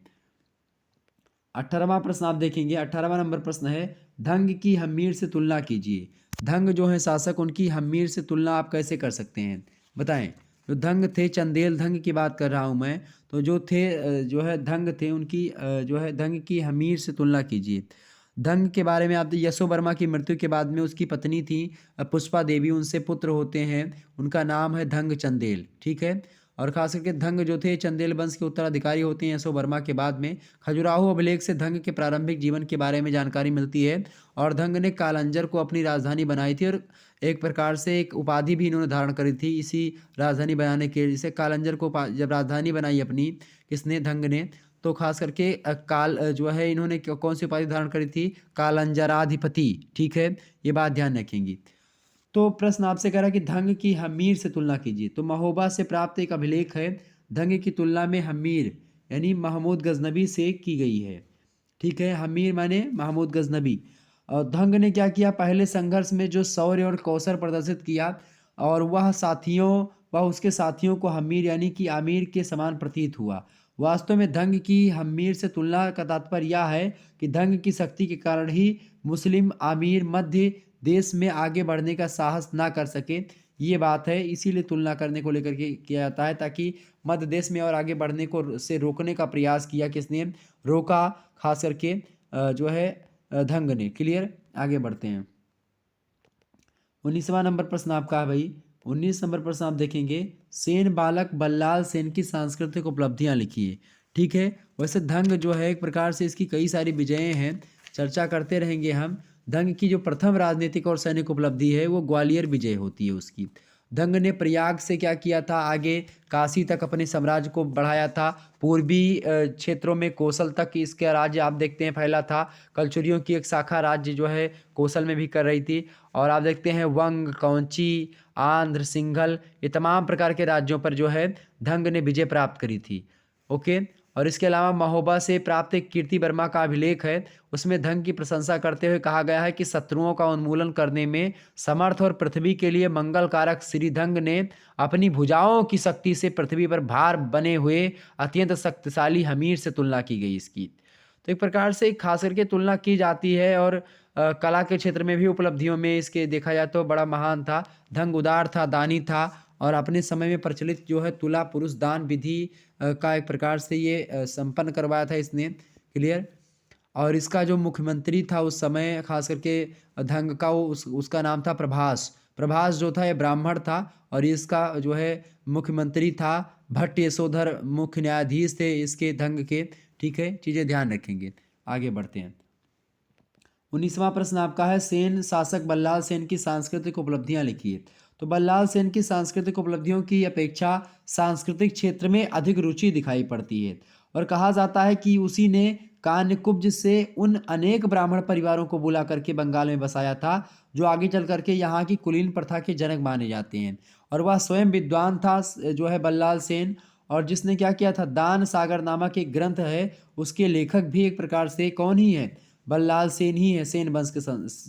[SPEAKER 1] 18वां प्रश्न आप देखेंगे, 18वां नंबर प्रश्न है, धंग की हम्मीर से तुलना कीजिए। धंग जो है शासक, उनकी हम्मीर से तुलना आप कैसे कर सकते हैं, बताएं। जो धंग थे, चंदेल धंग की बात कर रहा हूं मैं, तो जो थे जो है धंग थे, उनकी जो है धंग की हम्मीर से तुलना कीजिए। धंग के बारे में आप, यशोवर्मा की मृत्यु के बाद में उसकी पत्नी थी पुष्पा देवी, उनसे पुत्र होते हैं, उनका नाम है धंग चंदेल, ठीक है। और खास करके धंग जो थे चंदेल वंश के उत्तराधिकारी होते हैं यशोवर्मा के बाद में। खजुराहो अभिलेख से धंग के प्रारंभिक जीवन के बारे में जानकारी मिलती है। और धंग ने कालंजर को अपनी राजधानी बनाई थी, और एक प्रकार से एक उपाधि भी इन्होंने धारण करी थी इसी राजधानी बनाने के, जैसे कालंजर को जब राजधानी बनाई अपनी, किसने, धंग ने, तो खास करके जो है इन्होंने कौन सी उपाधि धारण करी थी, कालंजराधिपति, ठीक है, ये बात ध्यान रखेंगी। तो प्रश्न आपसे कह रहा है कि धंग की हम्मीर से तुलना कीजिए। तो महोबा से प्राप्त एक अभिलेख है, धंग की तुलना में हम्मीर यानी महमूद गजनबी से की गई है। ठीक है, हमीर माने महमूद गजनबी। और धंग ने क्या किया, पहले संघर्ष में जो शौर्य और कौशल प्रदर्शित किया और वह उसके साथियों को हमीर यानी कि आमिर के समान प्रतीत हुआ। वास्तव में धंग की हमीर से तुलना का तात्पर्य यह है कि धंग की शक्ति के कारण ही मुस्लिम आमिर मध्य देश में आगे बढ़ने का साहस ना कर सके। ये बात है, इसीलिए तुलना करने को लेकर के किया जाता है, ताकि मध्य देश में और आगे बढ़ने को से रोकने का प्रयास किया। किसने रोका? खास करके जो है धंग ने। क्लियर, आगे बढ़ते हैं। 19वां नंबर प्रश्न आपका है भाई। 19 नंबर प्रश्न आप देखेंगे, सेन बालक बल्लाल सेन की सांस्कृतिक उपलब्धियां लिखिए। ठीक है, वैसे धंग जो है एक प्रकार से इसकी कई सारी विजयें हैं, चर्चा करते रहेंगे हम। धंग की जो प्रथम राजनीतिक और सैनिक उपलब्धि है वो ग्वालियर विजय होती है उसकी। धंग ने प्रयाग से क्या किया था, आगे काशी तक अपने साम्राज्य को बढ़ाया था। पूर्वी क्षेत्रों में कौशल तक इसका राज्य आप देखते हैं फैला था। कलचुरियों की एक शाखा राज्य जो है कौशल में भी कर रही थी। और आप देखते हैं वंग, कौंची, आंध्र, सिंघल, ये तमाम प्रकार के राज्यों पर जो है धंग ने विजय प्राप्त करी थी। ओके, और इसके अलावा महोबा से प्राप्त एक कीर्ति वर्मा का अभिलेख है, उसमें धंग की प्रशंसा करते हुए कहा गया है कि शत्रुओं का उन्मूलन करने में समर्थ और पृथ्वी के लिए मंगल कारक श्री धंग ने अपनी भुजाओं की शक्ति से पृथ्वी पर भार बने हुए अत्यंत शक्तिशाली हमीर से तुलना की गई इसकी। तो एक प्रकार से खास करके तुलना की जाती है। और कला के क्षेत्र में भी उपलब्धियों में इसके देखा जाए तो बड़ा महान था। धंग उदार था, दानी था, और अपने समय में प्रचलित जो है तुला पुरुष दान विधि का एक प्रकार से ये संपन्न करवाया था इसने। क्लियर, और इसका जो मुख्यमंत्री था उस समय खास करके धंग का, वो उसका नाम था प्रभास। प्रभास जो था ये ब्राह्मण था, और इसका जो है मुख्यमंत्री था भट्ट यशोधर, मुख्य न्यायाधीश थे इसके धंग के। ठीक है, चीज़ें ध्यान रखेंगे। आगे बढ़ते हैं। 19वां प्रश्न आपका है, सेन शासक बल्लाल सेन की सांस्कृतिक उपलब्धियां लिखिए। तो बल्लाल सेन की सांस्कृतिक उपलब्धियों की अपेक्षा सांस्कृतिक क्षेत्र में अधिक रुचि दिखाई पड़ती है, और कहा जाता है कि उसी ने कान्यकुब्ज से उन अनेक ब्राह्मण परिवारों को बुला करके बंगाल में बसाया था जो आगे चल करके यहाँ की कुलीन प्रथा के जनक माने जाते हैं। और वह स्वयं विद्वान था जो है बल्लाल सेन, और जिसने क्या किया था, दान सागर नामक एक ग्रंथ है, उसके लेखक भी एक प्रकार से कौन ही है, बल्लाल सेन ही है, सेन वंश के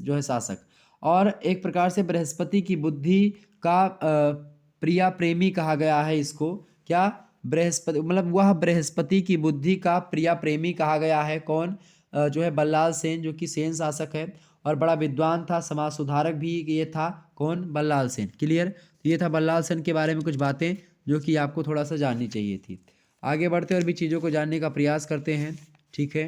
[SPEAKER 1] जो है शासक। और एक प्रकार से बृहस्पति की बुद्धि का प्रिया प्रेमी कहा गया है इसको। क्या? बृहस्पति, मतलब वह बृहस्पति की बुद्धि का प्रिया प्रेमी कहा गया है। कौन? जो है बल्लाल सेन, जो कि सेन शासक है, और बड़ा विद्वान था, समाज सुधारक भी ये था। कौन? बल्लाल सेन। क्लियर, तो ये था बल्लाल सेन के बारे में कुछ बातें जो कि आपको थोड़ा सा जाननी चाहिए थी। आगे बढ़ते और भी चीज़ों को जानने का प्रयास करते हैं। ठीक है,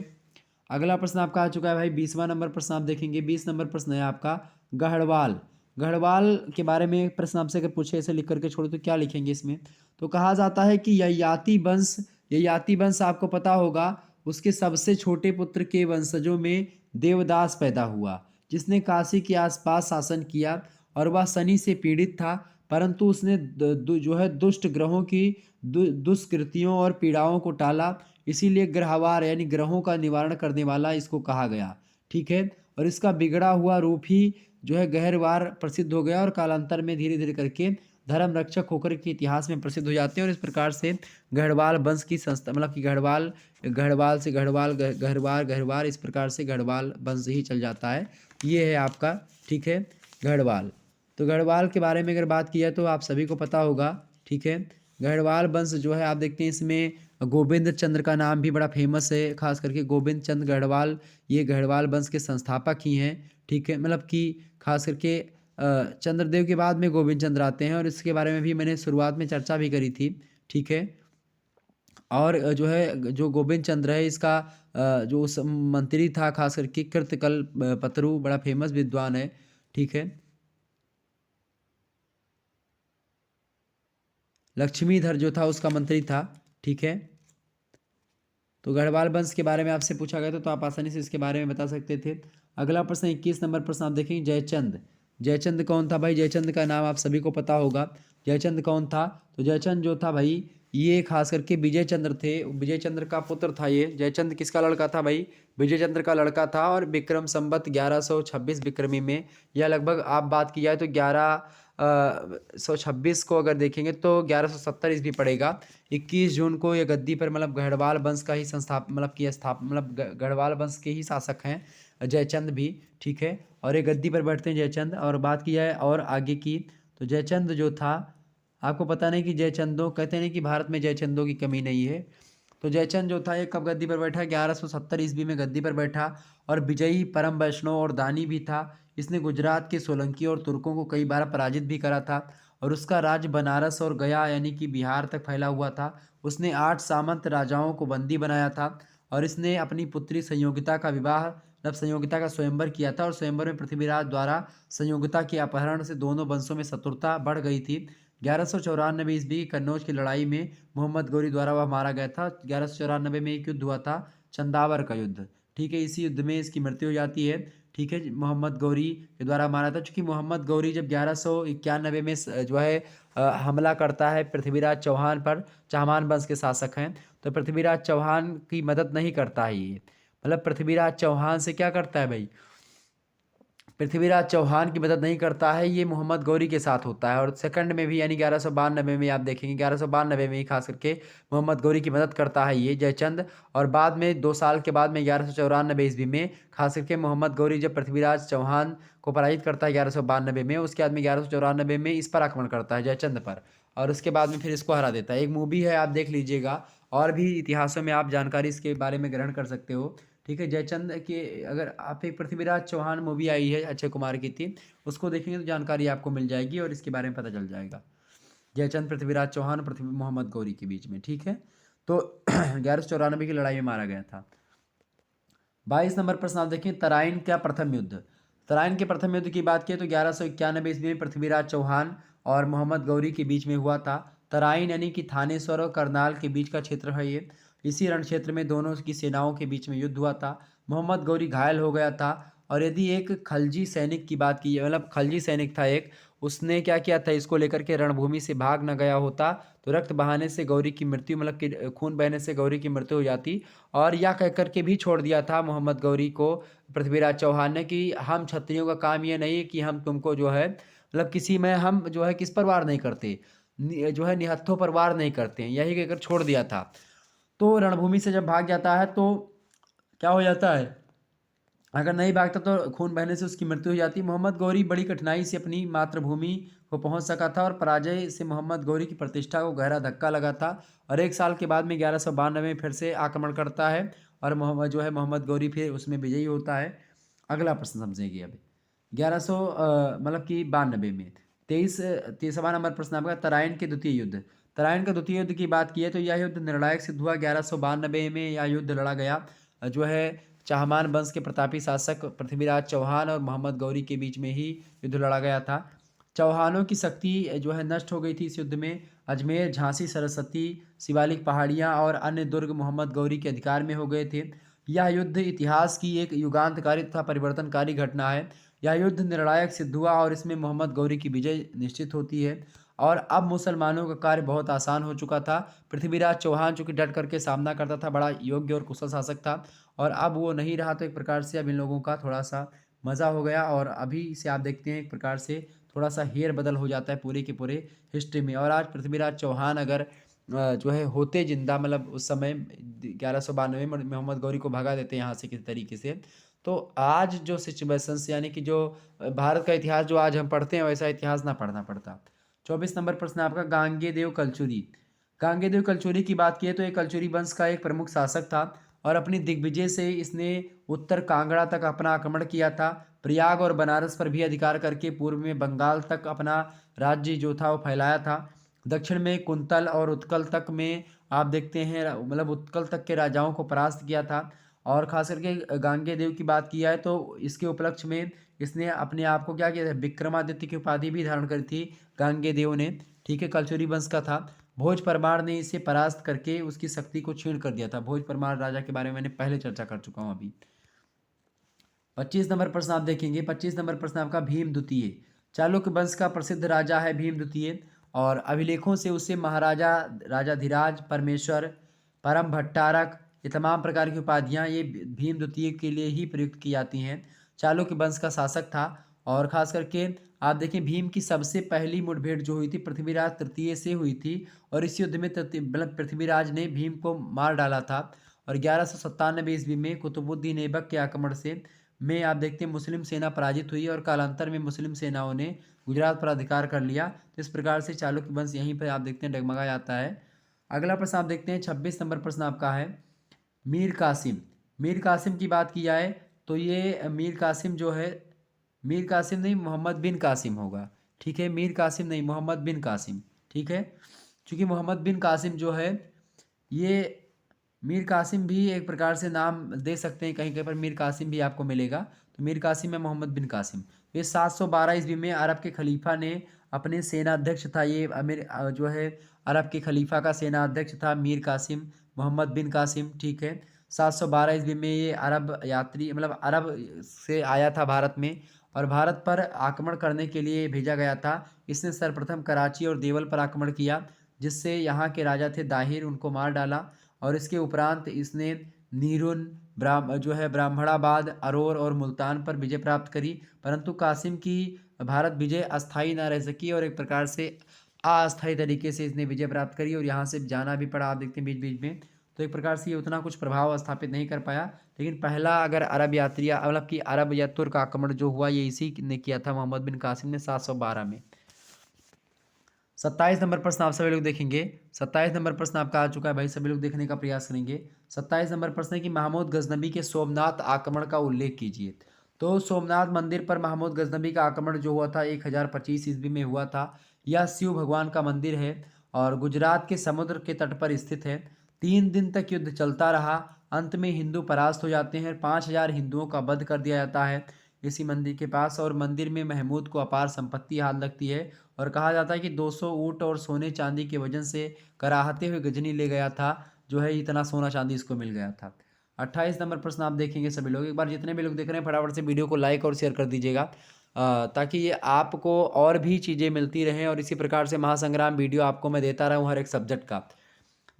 [SPEAKER 1] अगला प्रश्न आपका आ चुका है भाई, 20वां नंबर प्रश्न आप देखेंगे। 20 नंबर प्रश्न है आपका, गढ़वाल। गढ़वाल के बारे में एक प्रश्न आपसे अगर पूछे ऐसे लिख करके छोड़ो तो क्या लिखेंगे इसमें? तो कहा जाता है कि ययाति वंश आपको पता होगा, उसके सबसे छोटे पुत्र के वंशजों में देवदास पैदा हुआ, जिसने काशी के आसपास शासन किया, और वह शनि से पीड़ित था, परंतु उसने जो है दुष्ट ग्रहों की दुष्कृतियों और पीड़ाओं को टाला, इसीलिए ग्रहवार यानी ग्रहों का निवारण करने वाला इसको कहा गया। ठीक है, और इसका बिगड़ा हुआ रूप ही जो है गहरवार प्रसिद्ध हो गया, और कालांतर में धीरे धीरे करके धर्म रक्षक होकर के इतिहास में प्रसिद्ध हो जाते हैं। और इस प्रकार से गढ़वाल वंश की संस्था, मतलब कि गढ़वाल, गढ़वाल से गढ़वाल, गढ़वार, गढ़वार, इस प्रकार से गढ़वाल वंश ही चल जाता है। ये है आपका, ठीक है, गढ़वाल। तो गढ़वाल के बारे में अगर बात की जाए तो आप सभी को पता होगा। ठीक है, गढ़वाल वंश जो है आप देखते हैं इसमें गोविंद चंद्र का नाम भी बड़ा फेमस है, खास करके गोविंद चंद्र गढ़वाल, ये गढ़वाल वंश के संस्थापक ही हैं। ठीक है, मतलब कि खास करके चंद्रदेव के बाद में गोविंद चंद्र आते हैं, और इसके बारे में भी मैंने शुरुआत में चर्चा भी करी थी। ठीक है, और जो है जो गोविंद चंद्र है इसका जो उस मंत्री था खास करके कृतकल पतरु, बड़ा फेमस विद्वान है। ठीक है, लक्ष्मीधर जो था उसका मंत्री था। ठीक है, तो गढ़वाल वंश के बारे में आपसे पूछा गया था तो आप आसानी से इसके बारे में बता सकते थे। अगला प्रश्न 21 नंबर प्रश्न आप देखेंगे, जयचंद। जयचंद कौन था भाई? जयचंद का नाम आप सभी को पता होगा। जयचंद कौन था? तो जयचंद जो था भाई, ये खास करके विजय चंद्र थे, विजय चंद्र का पुत्र था ये। जयचंद किसका लड़का था भाई? विजय चंद्र का लड़का था, और विक्रम संवत 1126 विक्रमी में, या लगभग आप बात की जाए तो 11 126 को अगर देखेंगे तो 1170 ईस्वी पड़ेगा। 21 जून को ये गद्दी पर मतलब गढ़वाल वंश का ही गढ़वाल वंश के ही शासक हैं जयचंद भी, ठीक है। और ये गद्दी पर बैठते हैं जयचंद। और बात की जाए और आगे की, तो जयचंद जो था, आपको पता नहीं कि जयचंदों कहते नहीं कि भारत में जयचंदों की कमी नहीं है। तो जयचंद जो था ये कब गद्दी पर बैठा? 1170 ईस्वी में गद्दी पर बैठा। और विजयी परम वैष्णव और दानी भी था। इसने गुजरात के सोलंकी और तुर्कों को कई बार पराजित भी करा था। और उसका राज्य बनारस और गया यानी कि बिहार तक फैला हुआ था। उसने 8 सामंत राजाओं को बंदी बनाया था। और इसने अपनी पुत्री संयोगिता का विवाह मतलब संयोगिता का स्वयंवर किया था। और स्वयंवर में पृथ्वीराज द्वारा संयोगिता के अपहरण से दोनों वंशों में शत्रुता बढ़ गई थी। 1194 ईस्वी की कन्नौज की लड़ाई में मोहम्मद गौरी द्वारा वह मारा गया था। 1194 में एक युद्ध हुआ था, चंदावर का युद्ध, ठीक है। इसी युद्ध में इसकी मृत्यु हो जाती है, ठीक है, मोहम्मद गौरी के द्वारा मारा था। चूंकि मोहम्मद गौरी जब 1191 में जो है हमला करता है पृथ्वीराज चौहान पर, चाहमान वंश के शासक हैं, तो पृथ्वीराज चौहान की मदद नहीं करता है ये, मतलब पृथ्वीराज चौहान से क्या करता है भाई, पृथ्वीराज चौहान की मदद नहीं करता है, ये मोहम्मद गौरी के साथ होता है। और सेकंड में भी यानी 1192 में आप देखेंगे 1192 में ही खास करके मोहम्मद गौरी की मदद करता है ये जयचंद। और बाद में 2 साल के बाद में 1194 ईस्वी में खास करके मोहम्मद गौरी जब पृथ्वीराज चौहान को पराजित करता है 1192 में, उसके बाद में 1194 में इस पर आक्रमण करता है जयचंद पर। और उसके बाद में फिर इसको हरा देता है। एक मूवी है, आप देख लीजिएगा, और भी इतिहासों में आप जानकारी इसके बारे में ग्रहण कर सकते हो, ठीक है। जयचंद के अगर आप एक पृथ्वीराज चौहान मूवी आई है अक्षय कुमार की थी, उसको देखेंगे तो जानकारी आपको मिल जाएगी और इसके बारे में पता चल जाएगा। जयचंद पृथ्वीराज चौहान और पृथ्वी मोहम्मद गौरी के बीच में, ठीक है। तो 1194 की लड़ाई में मारा गया था। 22 नंबर प्रश्न आप देखिए, तराइन का प्रथम युद्ध। तराइन के प्रथम युद्ध की बात की तो 1191 ईस्वी में पृथ्वीराज चौहान और मोहम्मद गौरी के बीच में हुआ था। तराइन यानी कि थानेश्वर और करनाल के बीच का क्षेत्र है ये। इसी रण क्षेत्र में दोनों की सेनाओं के बीच में युद्ध हुआ था। मोहम्मद गौरी घायल हो गया था। और यदि एक खलजी सैनिक की बात की, मतलब खलजी सैनिक था एक, उसने क्या किया था, इसको लेकर के रणभूमि से भाग न गया होता तो रक्त बहाने से गौरी की मृत्यु, मतलब कि खून बहने से गौरी की मृत्यु हो जाती। और यह कह कर के भी छोड़ दिया था मोहम्मद गौरी को पृथ्वीराज चौहान ने कि हम क्षत्रियों का काम ये नहीं है कि हम तुमको जो है मतलब किसी में हम जो है किस पर वार नहीं करते, जो है निहत्थों पर वार नहीं करते हैं, यही कहकर छोड़ दिया था। तो रणभूमि से जब भाग जाता है तो क्या हो जाता है, अगर नहीं भागता तो खून बहने से उसकी मृत्यु हो जाती। मोहम्मद गौरी बड़ी कठिनाई से अपनी मातृभूमि को पहुंच सका था। और पराजय से मोहम्मद गौरी की प्रतिष्ठा को गहरा धक्का लगा था। और 1 साल के बाद में 1192 में फिर से आक्रमण करता है और मोहम्मद जो है मोहम्मद गौरी फिर उसमें विजयी होता है। अगला प्रश्न समझेंगे अब 1100 मतलब कि 92 में 23वां नंबर प्रश्न आपका, तराइन के द्वितीय युद्ध। तराइन का द्वितीय युद्ध की बात की है तो यह युद्ध निर्णायक सिद्ध हुआ 1192 में। यह युद्ध लड़ा गया जो है चाहमान वंश के प्रतापी शासक पृथ्वीराज चौहान और मोहम्मद गौरी के बीच में ही युद्ध लड़ा गया था। चौहानों की शक्ति जो है नष्ट हो गई थी इस युद्ध में। अजमेर, झांसी, सरस्वती, शिवालिक पहाड़ियाँ और अन्य दुर्ग मोहम्मद गौरी के अधिकार में हो गए थे। यह युद्ध इतिहास की एक युगांतकारी तथा परिवर्तनकारी घटना है। यह युद्ध निर्णायक सिद्ध हुआ और इसमें मोहम्मद गौरी की विजय निश्चित होती है। और अब मुसलमानों का कार्य बहुत आसान हो चुका था। पृथ्वीराज चौहान चूंकि डट करके सामना करता था, बड़ा योग्य और कुशल शासक था, और अब वो नहीं रहा, तो एक प्रकार से अब इन लोगों का थोड़ा सा मज़ा हो गया। और अभी से आप देखते हैं एक प्रकार से थोड़ा सा हेर बदल हो जाता है पूरे के पूरे हिस्ट्री में। और आज पृथ्वीराज चौहान अगर जो है होते जिंदा, मतलब उस समय 1192 में मोहम्मद गौरी को भगा देते हैं यहाँ से किसी तरीके से, तो आज जो सिचुएशंस यानी कि जो भारत का इतिहास जो आज हम पढ़ते हैं वैसा इतिहास ना पढ़ना पड़ता। 24 नंबर प्रश्न आपका, गांगेय कलचुरी। गांगेय कलचुरी की बात की तो एक कलचुरी वंश का एक प्रमुख शासक था। और अपनी दिग्विजय से इसने उत्तर कांगड़ा तक अपना आक्रमण किया था। प्रयाग और बनारस पर भी अधिकार करके पूर्व में बंगाल तक अपना राज्य जो था वो फैलाया था। दक्षिण में कुंतल और उत्कल तक में आप देखते हैं, मतलब उत्कल तक के राजाओं को परास्त किया था। और खास करके गांगेय देव की बात किया है तो इसके उपलक्ष्य में इसने अपने आप को क्या किया था, विक्रमादित्य की उपाधि भी धारण करी थी गांगेय देव ने, ठीक है। कलचुरी वंश का था। भोज परमार ने इसे परास्त करके उसकी शक्ति को छीण कर दिया था। भोज परमार राजा के बारे में मैंने पहले चर्चा कर चुका हूँ अभी। 25 नंबर प्रश्न आप देखेंगे। 25 नंबर प्रश्न आपका, भीम द्वितीय। चालुक्य वंश का प्रसिद्ध राजा है भीम द्वितीय। और अभिलेखों से उसे महाराजा, राजाधिराज, परमेश्वर, परम भट्टारक, ये तमाम प्रकार की उपाधियाँ ये भीम द्वितीय के लिए ही प्रयुक्त की जाती हैं। चालुक्य वंश का शासक था। और खास करके आप देखें भीम की सबसे पहली मुठभेड़ जो हुई थी पृथ्वीराज तृतीय से हुई थी और इस युद्ध में मतलब पृथ्वीराज ने भीम को मार डाला था। और 1197 ईस्वी में कुतुबुद्दीन ऐबक के आक्रमण से में आप देखते हैं मुस्लिम सेना पराजित हुई और कालांतर में मुस्लिम सेनाओं ने गुजरात पर अधिकार कर लिया। तो इस प्रकार से चालुक्य वंश यहीं पर आप देखते हैं डगमगा जाता है। अगला प्रश्न आप देखते हैं 26 नंबर प्रश्न आपका है मीर कासिम। मीर कासिम की बात की जाए तो ये मीर कासिम जो है, मीर कासिम नहीं मोहम्मद बिन कासिम होगा। ठीक है, मीर कासिम नहीं मोहम्मद बिन कासिम। ठीक है, क्योंकि मोहम्मद बिन कासिम जो है ये मीर कासिम भी एक प्रकार से नाम दे सकते हैं, कहीं कहीं पर मीर कासिम भी आपको मिलेगा। तो मीर कासिम है मोहम्मद बिन कासिम। ये 712 ईस्वी में अरब के खलीफा ने अपने सेना अध्यक्ष था, ये अमीर जो है अरब के खलीफा का सेना अध्यक्ष था मीर कासिम मोहम्मद बिन कासिम। ठीक है, 712 ईस्वी में ये अरब यात्री मतलब अरब से आया था भारत में और भारत पर आक्रमण करने के लिए भेजा गया था। इसने सर्वप्रथम कराची और देवल पर आक्रमण किया, जिससे यहाँ के राजा थे दाहिर उनको मार डाला। और इसके उपरांत इसने नीरुन जो है ब्राह्मणाबाद, अरोर और मुल्तान पर विजय प्राप्त करी। परंतु कासिम की भारत विजय अस्थायी ना रह सकी और एक प्रकार से अस्थायी तरीके से इसने विजय प्राप्त करी और यहाँ से जाना भी पड़ा, आप देखते हैं बीच बीच में। तो एक प्रकार से ये उतना कुछ प्रभाव स्थापित नहीं कर पाया। लेकिन पहला अगर अरब यात्री मतलब कि अरब या तुर्क आक्रमण जो हुआ ये इसी ने किया था, मोहम्मद बिन कासिम ने 712 में। 27 नंबर प्रश्न आप सभी लोग देखेंगे। 27 नंबर प्रश्न आपका आ चुका है भाई, सभी लोग देखने का प्रयास करेंगे। 27 नंबर प्रश्न है कि महमूद गजनबी के सोमनाथ आक्रमण का उल्लेख कीजिए। तो सोमनाथ मंदिर पर महमूद गजनबी का आक्रमण जो हुआ था 1025 ईस्वी में हुआ था। यह शिव भगवान का मंदिर है और गुजरात के समुद्र के तट पर स्थित है। 3 दिन तक युद्ध चलता रहा। अंत में हिंदू परास्त हो जाते हैं। 5000 हिंदुओं का वध कर दिया जाता है इसी मंदिर के पास। और मंदिर में महमूद को अपार संपत्ति हाथ लगती है और कहा जाता है कि 200 ऊँट और सोने चांदी के वजन से कराहते हुए गजनी ले गया था, जो है इतना सोना चांदी इसको मिल गया था। 28 नंबर प्रश्न आप देखेंगे सभी लोग। एक बार जितने भी लोग देख रहे हैं फटाफट से वीडियो को लाइक और शेयर कर दीजिएगा, ताकि ये आपको और भी चीज़ें मिलती रहें और इसी प्रकार से महासंग्राम वीडियो आपको मैं देता रहूँ हर एक सब्जेक्ट का।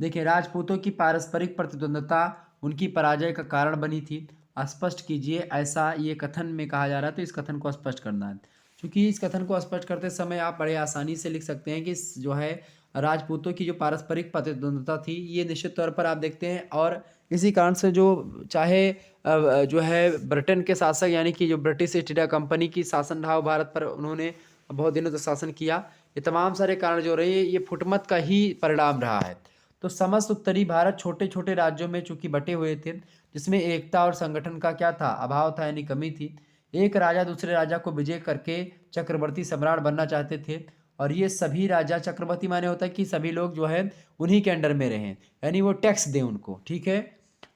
[SPEAKER 1] देखिए, राजपूतों की पारस्परिक प्रतिद्वंदता उनकी पराजय का कारण बनी थी। स्पष्ट कीजिए, ऐसा ये कथन में कहा जा रहा है, तो इस कथन को स्पष्ट करना है। क्योंकि इस कथन को स्पष्ट करते समय आप बड़े आसानी से लिख सकते हैं कि जो है राजपूतों की जो पारस्परिक प्रतिद्वंदता थी ये निश्चित तौर पर आप देखते हैं। और इसी कारण से जो चाहे जो है ब्रिटेन के शासक यानी कि जो ब्रिटिश ईस्ट इंडिया कंपनी की शासन रहा भारत पर, उन्होंने बहुत दिनों तक शासन किया। ये तमाम सारे कारण जो रहे ये फुटमत का ही परिणाम रहा है। तो समस्त उत्तरी भारत छोटे छोटे राज्यों में चूंकि बटे हुए थे, जिसमें एकता और संगठन का क्या था, अभाव था यानी कमी थी। एक राजा दूसरे राजा को विजय करके चक्रवर्ती सम्राट बनना चाहते थे और ये सभी राजा, चक्रवर्ती माने होता है कि सभी लोग जो है उन्हीं के अंडर में रहें, यानी वो टैक्स दें उनको। ठीक है,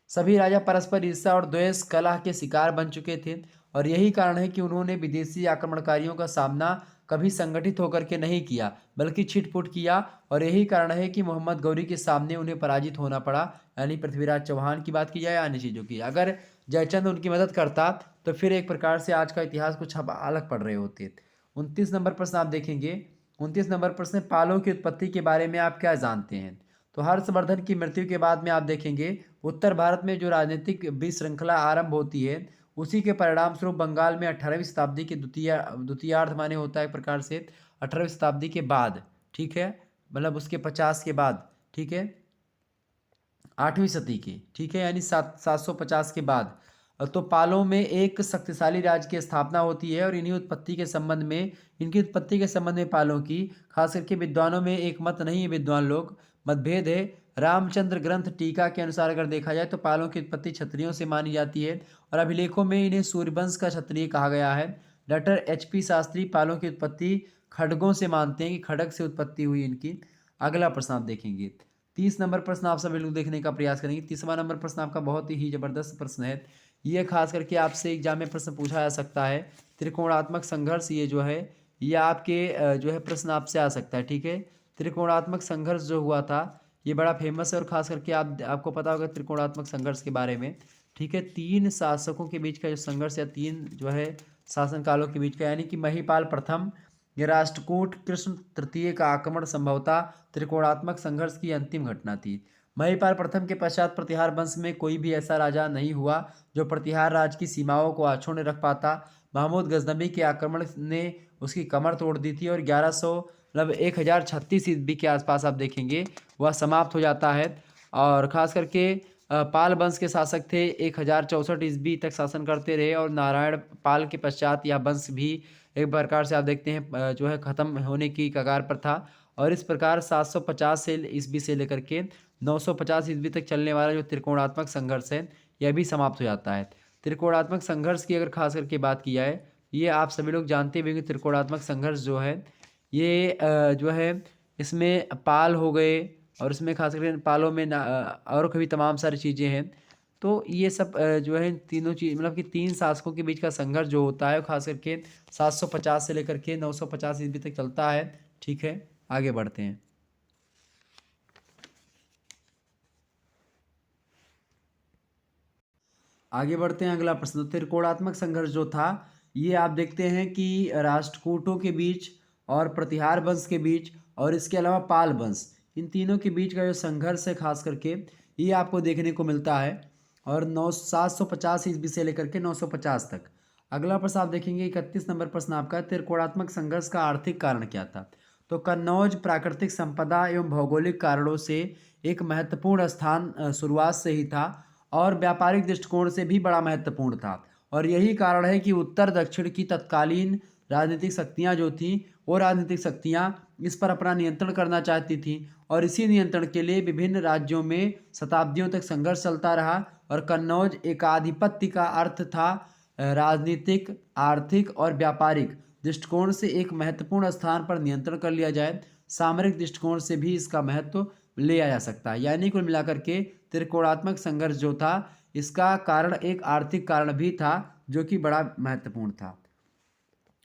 [SPEAKER 1] सभी राजा परस्पर ईर्ष्या और द्वेष कलह के शिकार बन चुके थे और यही कारण है कि उन्होंने विदेशी आक्रमणकारियों का सामना कभी संगठित होकर के नहीं किया बल्कि छिटपुट किया। और यही कारण है कि मोहम्मद गौरी के सामने उन्हें पराजित होना पड़ा। यानी पृथ्वीराज चौहान की बात की जाए अन्य चीज़ों की, अगर जयचंद उनकी मदद करता तो फिर एक प्रकार से आज का इतिहास कुछ अलग पढ़ रहे होते। 29 नंबर प्रश्न आप देखेंगे। 29 नंबर प्रश्न, पालों की उत्पत्ति के बारे में आप क्या जानते हैं। तो हर्षवर्धन की मृत्यु के बाद में आप देखेंगे उत्तर भारत में जो राजनीतिक विश्रृंखला आरंभ होती है उसी के परिणाम स्वरूप बंगाल में 18वीं शताब्दी के द्वितीयार्ध माने होता है एक प्रकार से 18वीं शताब्दी के बाद। ठीक है, मतलब उसके 50 के बाद। ठीक है, 8वीं सदी के, ठीक है, यानी 750 के बाद। तो पालों में एक शक्तिशाली राज्य की स्थापना होती है और इन्हीं उत्पत्ति के संबंध में, इनकी उत्पत्ति के संबंध में पालों की खास करके विद्वानों में एक मत नहीं है, विद्वान लोग मतभेद है। रामचंद्र ग्रंथ टीका के अनुसार अगर देखा जाए तो पालों की उत्पत्ति क्षत्रियों से मानी जाती है और अभिलेखों में इन्हें सूर्यवंश का क्षत्रिय कहा गया है। डॉक्टर HP शास्त्री पालों की उत्पत्ति खड़गों से मानते हैं कि खड़ग से उत्पत्ति हुई इनकी। अगला प्रश्न आप देखेंगे। 30 नंबर प्रश्न आप सभी लोग देखने का प्रयास करेंगे। 30वां नंबर प्रश्न आपका बहुत ही जबरदस्त प्रश्न है। ये खास करके आपसे एग्जाम में प्रश्न पूछा जा सकता है। त्रिकोणात्मक संघर्ष ये जो है ये आपके जो है प्रश्न आपसे आ सकता है। ठीक है, त्रिकोणात्मक संघर्ष जो हुआ था ये बड़ा फेमस है और खास करके आपको पता होगा त्रिकोणात्मक संघर्ष के बारे में। ठीक है, 3 शासकों के बीच का जो संघर्ष या 3 जो है शासनकालों के बीच का, यानी कि महिपाल प्रथम या राष्ट्रकूट कृष्ण तृतीय का आक्रमण संभवतः त्रिकोणात्मक संघर्ष की अंतिम घटना थी। महिपाल प्रथम के पश्चात प्रतिहार वंश में कोई भी ऐसा राजा नहीं हुआ जो प्रतिहार राज्य की सीमाओं को अक्षुण्ण रख पाता। महमूद गजनवी के आक्रमण ने उसकी कमर तोड़ दी थी और 1100 मतलब 1036 ईस्वी के आसपास आप देखेंगे वह समाप्त हो जाता है। और ख़ास करके पाल वंश के शासक थे 1064 ईस्वी तक शासन करते रहे और नारायण पाल के पश्चात यह वंश भी एक प्रकार से आप देखते हैं जो है ख़त्म होने की कगार पर था। और इस प्रकार 750 से ईस्वी से लेकर के 950 ईस्वी तक चलने वाला जो त्रिकोणात्मक संघर्ष है यह भी समाप्त हो जाता है। त्रिकोणात्मक संघर्ष की अगर खास करके बात की जाए, ये आप सभी लोग जानते भी होंगे त्रिकोणात्मक संघर्ष जो है ये जो है इसमें पाल हो गए और इसमें खास करके पालों में और भी तमाम सारी चीज़ें हैं। तो ये सब जो है तीनों चीज़ मतलब कि तीन शासकों के बीच का संघर्ष जो होता है खास करके 750 से लेकर के 950 ईस्वी तक चलता है। ठीक है, आगे बढ़ते हैं। आगे बढ़ते हैं, अगला प्रश्न। त्रिकोणात्मक संघर्ष जो था ये आप देखते हैं कि राष्ट्रकूटों के बीच और प्रतिहार वंश के बीच और इसके अलावा पाल वंश, इन तीनों के बीच का जो संघर्ष है खास करके ये आपको देखने को मिलता है और 750 ईस्वी से लेकर के 950 तक। अगला प्रश्न आप देखेंगे 31 नंबर प्रश्न आपका, त्रिकोणात्मक संघर्ष का आर्थिक कारण क्या था? तो कन्नौज प्राकृतिक संपदा एवं भौगोलिक कारणों से एक महत्वपूर्ण स्थान शुरुआत से ही था और व्यापारिक दृष्टिकोण से भी बड़ा महत्वपूर्ण था। और यही कारण है कि उत्तर दक्षिण की तत्कालीन राजनीतिक शक्तियाँ जो थीं वो राजनीतिक शक्तियाँ इस पर अपना नियंत्रण करना चाहती थीं और इसी नियंत्रण के लिए विभिन्न राज्यों में शताब्दियों तक संघर्ष चलता रहा। और कन्नौज एकाधिपत्य का अर्थ था राजनीतिक, आर्थिक और व्यापारिक दृष्टिकोण से एक महत्वपूर्ण स्थान पर नियंत्रण कर लिया जाए। सामरिक दृष्टिकोण से भी इसका महत्व ले आया जा सकता है। यानी कुल मिलाकर के त्रिकोणात्मक संघर्ष जो था इसका कारण एक आर्थिक कारण भी था जो कि बड़ा महत्वपूर्ण था।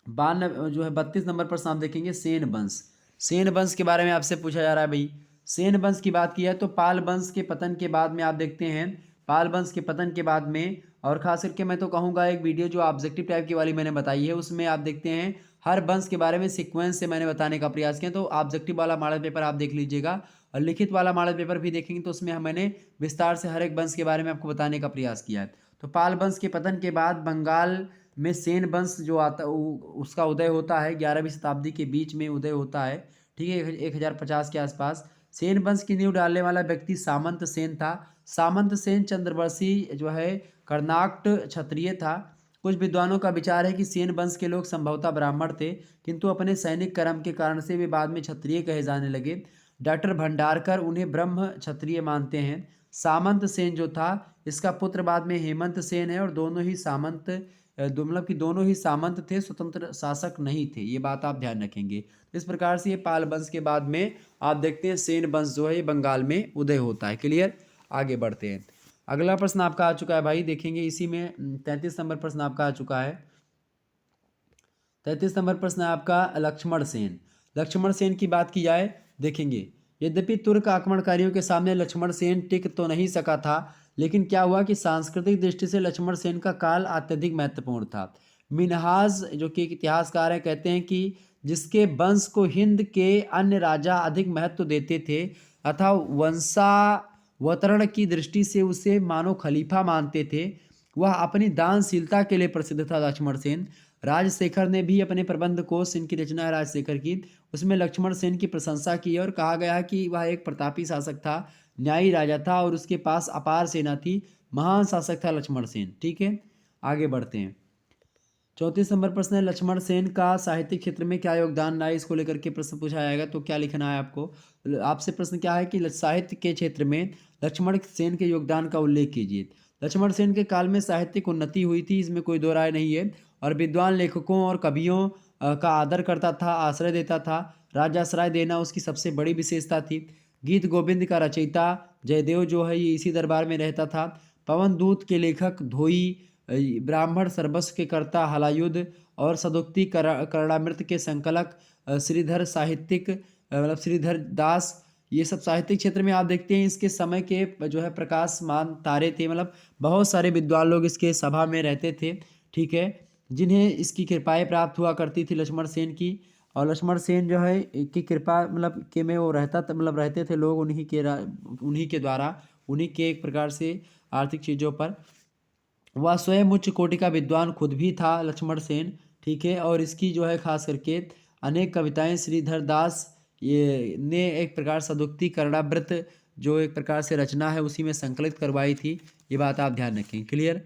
[SPEAKER 1] 32 नंबर प्रश्न आप देखेंगे, सेन वंश। सेन वंश के बारे में आपसे पूछा जा रहा है भाई। सेन वंश की बात की है तो पाल वंश के पतन के बाद में आप देखते हैं, पाल वंश के पतन के बाद में और खास करके मैं तो कहूँगा एक वीडियो जो ऑब्जेक्टिव टाइप की वाली मैंने बताई है उसमें आप देखते हैं हर वंश के बारे में सीक्वेंस से मैंने बताने का प्रयास किया। तो ऑब्जेक्टिव वाला मॉडल पेपर आप देख लीजिएगा और लिखित वाला मॉडल पेपर भी देखेंगे तो उसमें मैंने विस्तार से हर एक वंश के बारे में आपको बताने का प्रयास किया है। तो पाल वंश के पतन के बाद बंगाल में सेन वंश जो आता उसका उदय होता है, 11वीं शताब्दी के बीच में उदय होता है। ठीक है, 1050 के आसपास। सेन वंश की नींव डालने वाला व्यक्ति सामंत सेन था। सामंत सेन चंद्रवंशी जो है कर्नाट क्षत्रिय था। कुछ विद्वानों का विचार है कि सेन वंश के लोग संभवतः ब्राह्मण थे किंतु अपने सैनिक कर्म के कारण से वे बाद में क्षत्रिय कहे जाने लगे। डॉक्टर भंडारकर उन्हें ब्रह्म क्षत्रिय मानते हैं। सामंत सेन जो था इसका पुत्र बाद में हेमंत सेन है और दोनों ही सामंत मतलब कि दोनों ही सामंत थे, स्वतंत्र शासक नहीं थे। ये बात आप ध्यान रखेंगे। इस प्रकार से ये पाल वंश के बाद में आप देखते हैं सेन वंश जो है ये बंगाल में उदय होता है। क्लियर, आगे बढ़ते हैं। अगला प्रश्न आपका आ चुका है भाई, देखेंगे इसी में 33 नंबर प्रश्न आपका आ चुका है। 33 नंबर प्रश्न है आपका लक्ष्मण सेन। लक्ष्मण सेन की बात की जाए, देखेंगे यद्यपि तुर्क आक्रमणकारियों के सामने लक्ष्मण सेन टिक तो नहीं सका था लेकिन क्या हुआ कि सांस्कृतिक दृष्टि से लक्ष्मण सेन का काल अत्यधिक महत्वपूर्ण था। मिनहाज जो कि एक इतिहासकार है कहते हैं कि जिसके वंश को हिंद के अन्य राजा अधिक महत्व देते थे अथवा वंशावतरण की दृष्टि से उसे मानो खलीफा मानते थे, वह अपनी दानशीलता के लिए प्रसिद्ध था लक्ष्मण सेन। राजशेखर ने भी अपने प्रबंध कोश, इनकी रचना है राजशेखर की, उसमें लक्ष्मण सेन की प्रशंसा की और कहा गया है कि वह एक प्रतापी शासक था, न्यायी राजा था और उसके पास अपार सेना थी। महान शासक था लक्ष्मण सेन। ठीक है, आगे बढ़ते हैं। 34 नंबर प्रश्न है, लक्ष्मण सेन का साहित्यिक क्षेत्र में क्या योगदान रहा है, इसको लेकर के प्रश्न पूछा जाएगा। तो क्या लिखना है आपको, आपसे प्रश्न क्या है कि साहित्य के क्षेत्र में लक्ष्मण सेन के योगदान का उल्लेख कीजिए। लक्ष्मण सेन के काल में साहित्यिक उन्नति हुई थी, इसमें कोई दो राय नहीं है। और विद्वान लेखकों और कवियों का आदर करता था, आश्रय देता था। राजाश्रय देना उसकी सबसे बड़ी विशेषता थी। गीत गोविंद का रचयिता जयदेव जो है ये इसी दरबार में रहता था। पवन दूत के लेखक धोई, ब्राह्मण सर्वस्व के कर्ता हलायुध और सदोक्ति कर्णामृत के संकलक श्रीधर साहित्यिक मतलब श्रीधर दास, ये सब साहित्यिक क्षेत्र में आप देखते हैं इसके समय के जो है प्रकाशमान तारे थे। मतलब बहुत सारे विद्वान लोग इसके सभा में रहते थे। ठीक है, जिन्हें इसकी कृपाएं प्राप्त हुआ करती थी लक्ष्मण सेन की। और लक्ष्मण सेन जो है की कृपा मतलब के में वो रहता था, मतलब रहते थे लोग उन्हीं के द्वारा, उन्हीं के एक प्रकार से आर्थिक चीज़ों पर। वह स्वयं उच्च कोटि का विद्वान खुद भी था, लक्ष्मण सेन, ठीक है। और इसकी जो है खास करके अनेक कविताएं श्रीधर दास ये ने एक प्रकार सदुक्ति कर्णावृत जो एक प्रकार से रचना है उसी में संकलित करवाई थी। ये बात आप ध्यान रखें। क्लियर।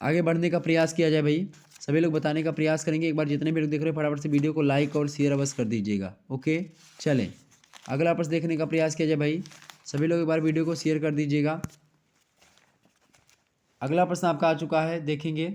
[SPEAKER 1] आगे बढ़ने का प्रयास किया जाए भाई, सभी लोग बताने का प्रयास करेंगे। एक बार जितने भी लोग देख रहे हैं फटाफट से वीडियो को लाइक और शेयर अवश्य कर दीजिएगा। ओके, चलें अगला प्रश्न देखने का प्रयास किया जाए भाई, सभी लोग एक बार वीडियो को शेयर कर दीजिएगा। अगला प्रश्न आपका आ चुका है, देखेंगे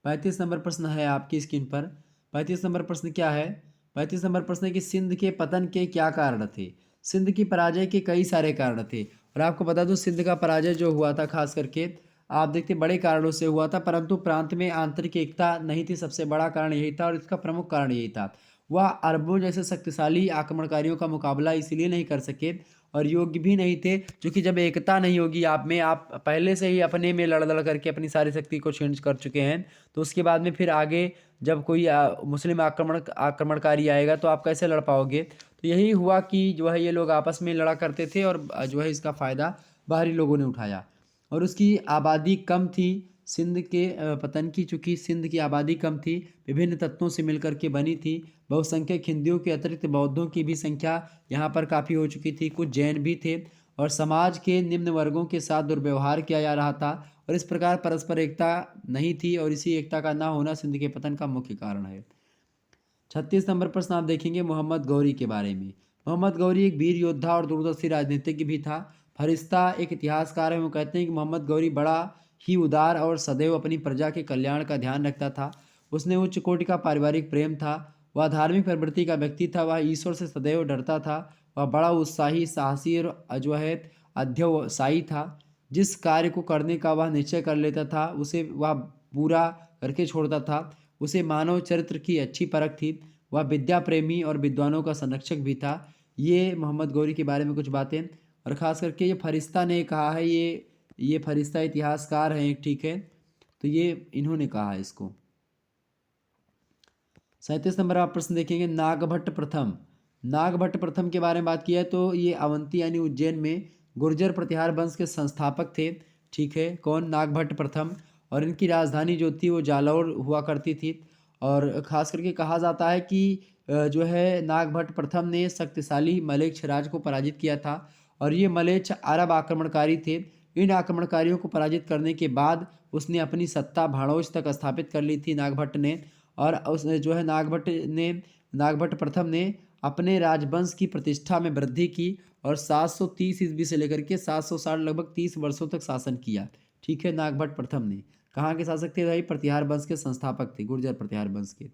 [SPEAKER 1] 35 नंबर प्रश्न है आपकी स्क्रीन पर। 35 नंबर प्रश्न क्या है? 35 नंबर प्रश्न है कि सिंध के पतन के क्या कारण थे? सिंध की पराजय के कई सारे कारण थे, और आपको बता दूं सिंध का पराजय जो हुआ था खास करके आप देखते बड़े कारणों से हुआ था, परंतु प्रांत में आंतरिक एकता नहीं थी, सबसे बड़ा कारण यही था और इसका प्रमुख कारण यही था। वह अरबों जैसे शक्तिशाली आक्रमणकारियों का मुकाबला इसलिए नहीं कर सके और योग्य भी नहीं थे, क्योंकि जब एकता नहीं होगी आप में, आप पहले से ही अपने में लड़ लड़ करके अपनी सारी शक्ति को क्षीण कर चुके हैं, तो उसके बाद में फिर आगे जब कोई मुस्लिम आक्रमणकारी आएगा तो आप कैसे लड़ पाओगे। तो यही हुआ कि जो है ये लोग आपस में लड़ा करते थे और जो है इसका फ़ायदा बाहरी लोगों ने उठाया, और उसकी आबादी कम थी। सिंध के पतन की, चूँकि सिंध की आबादी कम थी, विभिन्न तत्वों से मिलकर के बनी थी, बहुसंख्यक हिंदुओं के अतिरिक्त बौद्धों की भी संख्या यहाँ पर काफ़ी हो चुकी थी, कुछ जैन भी थे, और समाज के निम्न वर्गों के साथ दुर्व्यवहार किया जा रहा था, और इस प्रकार परस्पर एकता नहीं थी, और इसी एकता का ना होना सिंध के पतन का मुख्य कारण है। 36 नंबर प्रश्न आप देखेंगे मोहम्मद गौरी के बारे में। मोहम्मद गौरी एक वीर योद्धा और दूरदर्शी राजनीतिज्ञ भी था। फरिश्ता एक इतिहासकार है, वो कहते हैं कि मोहम्मद गौरी बड़ा ही उदार और सदैव अपनी प्रजा के कल्याण का ध्यान रखता था। उसने उच्च कोटि का पारिवारिक प्रेम था, वह धार्मिक प्रवृत्ति का व्यक्ति था, वह ईश्वर से सदैव डरता था, वह बड़ा उत्साही, साहसी और जो है अध्यवसायी था। जिस कार्य को करने का वह निश्चय कर लेता था उसे वह पूरा करके छोड़ता था। उसे मानव चरित्र की अच्छी परख थी, वह विद्या प्रेमी और विद्वानों का संरक्षक भी था। ये मोहम्मद गौरी के बारे में कुछ बातें, और ख़ास करके ये फरिश्ता ने कहा है, ये फरिश्ता इतिहासकार हैं एक, ठीक है, तो ये इन्होंने कहा है इसको। 37 नंबर आप प्रश्न देखेंगे नागभट्ट प्रथम। नागभट्ट प्रथम के बारे में बात किया है तो ये अवंती यानी उज्जैन में गुर्जर प्रतिहार वंश के संस्थापक थे, ठीक है, कौन? नागभट्ट प्रथम। और इनकी राजधानी जो थी वो जालौर हुआ करती थी, और ख़ास करके कहा जाता है कि जो है नागभट्ट प्रथम ने शक्तिशाली मलेच्छ राज को पराजित किया था, और ये मलेच्छ अरब आक्रमणकारी थे। इन आक्रमणकारियों को पराजित करने के बाद उसने अपनी सत्ता भाड़ोच तक स्थापित कर ली थी नागभट्ट ने, और उसने जो है नागभट्ट प्रथम ने अपने राजवंश की प्रतिष्ठा में वृद्धि की और 730 ईस्वी से लेकर के 760 लगभग 30 वर्षों तक शासन किया, ठीक है। नागभट्ट प्रथम ने कहाँ के शासक थे भाई? प्रतिहार वंश के संस्थापक थे, गुर्जर प्रतिहार वंश के।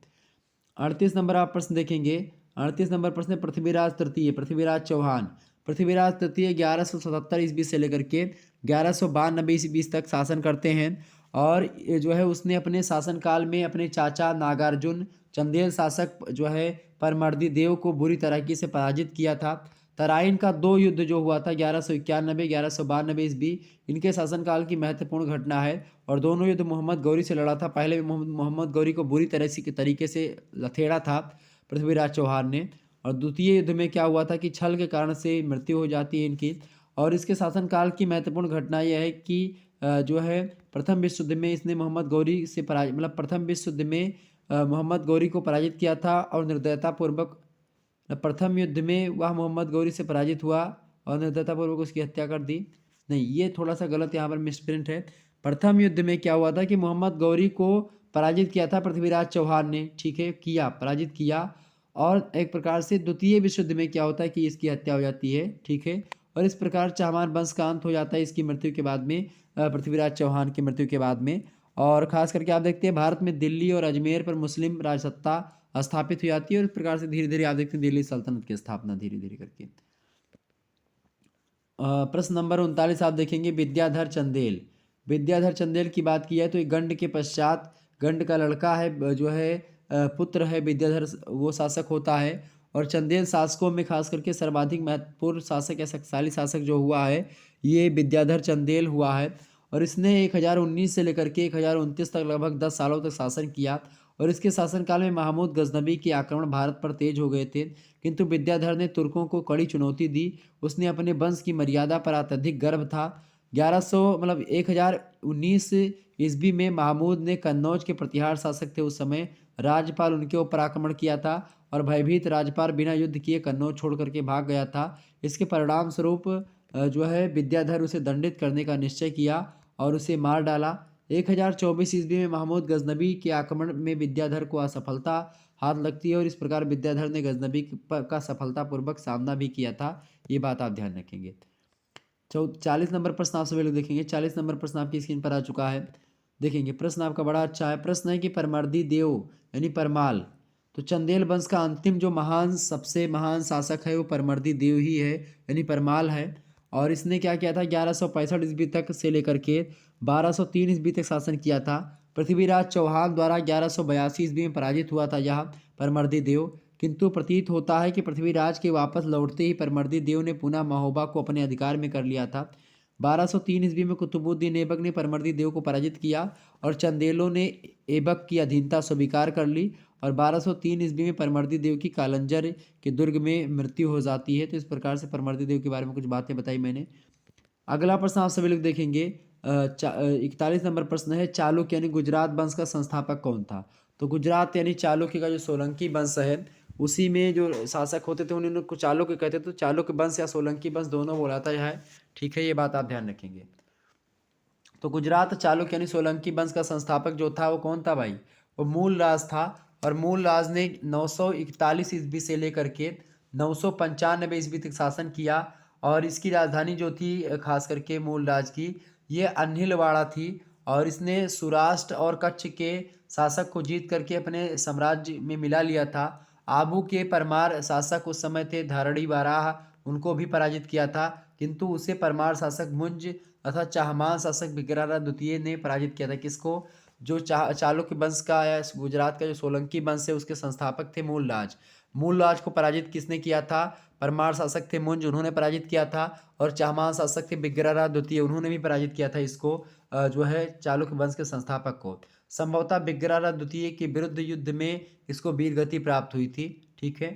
[SPEAKER 1] 38 नंबर आप प्रश्न देखेंगे। 38 नंबर प्रश्न पृथ्वीराज तृतीय, पृथ्वीराज चौहान। पृथ्वीराज तृतीय 1177 ईस्वी से लेकर के 1192 ईस्वी तक शासन करते हैं, और ये जो है उसने अपने शासनकाल में अपने चाचा नागार्जुन चंदेल शासक जो है परमर्दी देव को बुरी तरीके से पराजित किया था। तराइन का 2 युद्ध जो हुआ था 1191 1192 ईस्वी, इनके शासनकाल की महत्वपूर्ण घटना है, और दोनों युद्ध मोहम्मद गौरी से लड़ा था। पहले भी मोहम्मद गौरी को बुरी तरीके से लथेड़ा था पृथ्वीराज चौहान ने, और द्वितीय युद्ध में क्या हुआ था कि छल के कारण से मृत्यु हो जाती है इनकी। और इसके शासनकाल की महत्वपूर्ण घटना यह है कि जो है प्रथम विश्व युद्ध में इसने मोहम्मद गौरी से पराजित, मतलब प्रथम विश्व युद्ध में मोहम्मद गौरी को पराजित किया था, और निर्दयतापूर्वक प्रथम युद्ध में वह मोहम्मद गौरी से पराजित हुआ और निर्दयतापूर्वक उसकी हत्या कर दी। नहीं, ये थोड़ा सा गलत यहाँ पर मिसप्रिंट है। प्रथम युद्ध में क्या हुआ था कि मोहम्मद गौरी को पराजित किया था पृथ्वीराज चौहान ने, ठीक है, पराजित किया। और एक प्रकार से द्वितीय विश्व युद्ध में क्या होता है कि इसकी हत्या हो जाती है, ठीक है, और इस प्रकार चौहान वंश का अंत हो जाता है इसकी मृत्यु के बाद में, पृथ्वीराज चौहान की मृत्यु के बाद में। और ख़ास करके आप देखते हैं भारत में दिल्ली और अजमेर पर मुस्लिम राजसत्ता स्थापित हो जाती है, और इस प्रकार से धीरे धीरे आप देखते हैं दिल्ली सल्तनत की स्थापना धीरे धीरे करके। प्रश्न नंबर 39 आप देखेंगे विद्याधर चंदेल। विद्याधर चंदेल की बात की है तो ये गंड के पश्चात, गंड का लड़का है जो है पुत्र है विद्याधर, वो शासक होता है। और चंदेल शासकों में खास करके सर्वाधिक महत्वपूर्ण शासक या शक्तिशाली शासक जो हुआ है ये विद्याधर चंदेल हुआ है, और इसने 1019 से लेकर के 1029 तक लगभग 10 सालों तक शासन किया। और इसके शासनकाल में महमूद गजनबी के आक्रमण भारत पर तेज हो गए थे, किंतु विद्याधर ने तुर्कों को कड़ी चुनौती दी। उसने अपने वंश की मर्यादा पर अत्यधिक गर्व था, 1100 मतलब 1019 ईस्वी में महमूद ने कन्नौज के प्रतिहार शासक थे उस समय, राज्यपाल उनके ऊपर आक्रमण किया था और भयभीत राज्यपाल बिना युद्ध किए कन्नौज छोड़ करके भाग गया था। इसके परिणाम स्वरूप जो है विद्याधर उसे दंडित करने का निश्चय किया और उसे मार डाला। 1024 ईस्वी में महमूद गजनबी के आक्रमण में विद्याधर को असफलता हाथ लगती है और इस प्रकार विद्याधर ने गजनबी का सफलतापूर्वक सामना भी किया था। ये बात आप ध्यान रखेंगे। 40 नंबर प्रश्न आप सभी लोग देखेंगे। 40 नंबर प्रश्न आपकी स्क्रीन पर आ चुका है। देखेंगे प्रश्न आपका बड़ा अच्छा है। प्रश्न है कि परमर्दी देव यानी परमाल, तो चंदेल वंश का अंतिम जो महान सबसे महान शासक है वो परमर्दी देव ही है यानी परमाल है। और इसने क्या किया था, 1165 ईस्वी तक से लेकर के 1203 ईस्वी तक शासन किया था। पृथ्वीराज चौहान द्वारा 1182 ईस्वी में पराजित हुआ था यह परमर्दी देव, किंतु प्रतीत होता है कि पृथ्वीराज के वापस लौटते ही परमर्दी देव ने पुनः महोबा को अपने अधिकार में कर लिया था। 1203 ईस्वी में कुतुबुद्दीन ऐबक ने परमर्दी देव को पराजित किया और चंदेलों ने ऐबक की अधीनता स्वीकार कर ली और 1203 ईस्वी में परमर्दी देव की कालंजर के दुर्ग में मृत्यु हो जाती है। तो इस प्रकार से परमर्दी देव के बारे में कुछ बातें बताई मैंने। अगला प्रश्न आप सभी लोग देखेंगे। 41 नंबर प्रश्न है, चालुक्य यानी गुजरात वंश का संस्थापक कौन था। तो गुजरात यानी चालुक्य का जो सोलंकी वंश है उसी में जो शासक होते थे उन्हें को चालुक्य कहते थे। तो चालुक्य वंश या सोलंकी वंश दोनों बोलाता है। ठीक है, ये बात आप ध्यान रखेंगे। तो गुजरात चालुक्य यानी सोलंकी वंश का संस्थापक जो था वो कौन था भाई, वो मूलराज था। और मूलराज ने 941 ईस्वी से लेकर के 995 ईस्वी तक शासन किया और इसकी राजधानी जो थी खास करके मूलराज की ये अन्हिलवाड़ा थी। और इसने सुराष्ट्र और कच्छ के शासक को जीत करके अपने साम्राज्य में मिला लिया था। आबू के परमार शासक उस समय थे धरणी बाराह, उनको भी पराजित किया था, किंतु उसे परमार शासक मुंज तथा चाहमान शासक बिग्रारा द्वितीय ने पराजित किया था। किसको, जो चालुक्य वंश का या गुजरात का जो सोलंकी वंश है उसके संस्थापक थे मूलराज। मूलराज को पराजित किसने किया था, परमार शासक थे मुंज, उन्होंने पराजित किया था। और चाहमान शासक थे बिग्रारा द्वितीय, उन्होंने भी पराजित किया था इसको जो है चालुक्य वंश के संस्थापक को। संभवतः बिग्रारा द्वितीय के विरुद्ध युद्ध में इसको वीर गति प्राप्त हुई थी। ठीक है,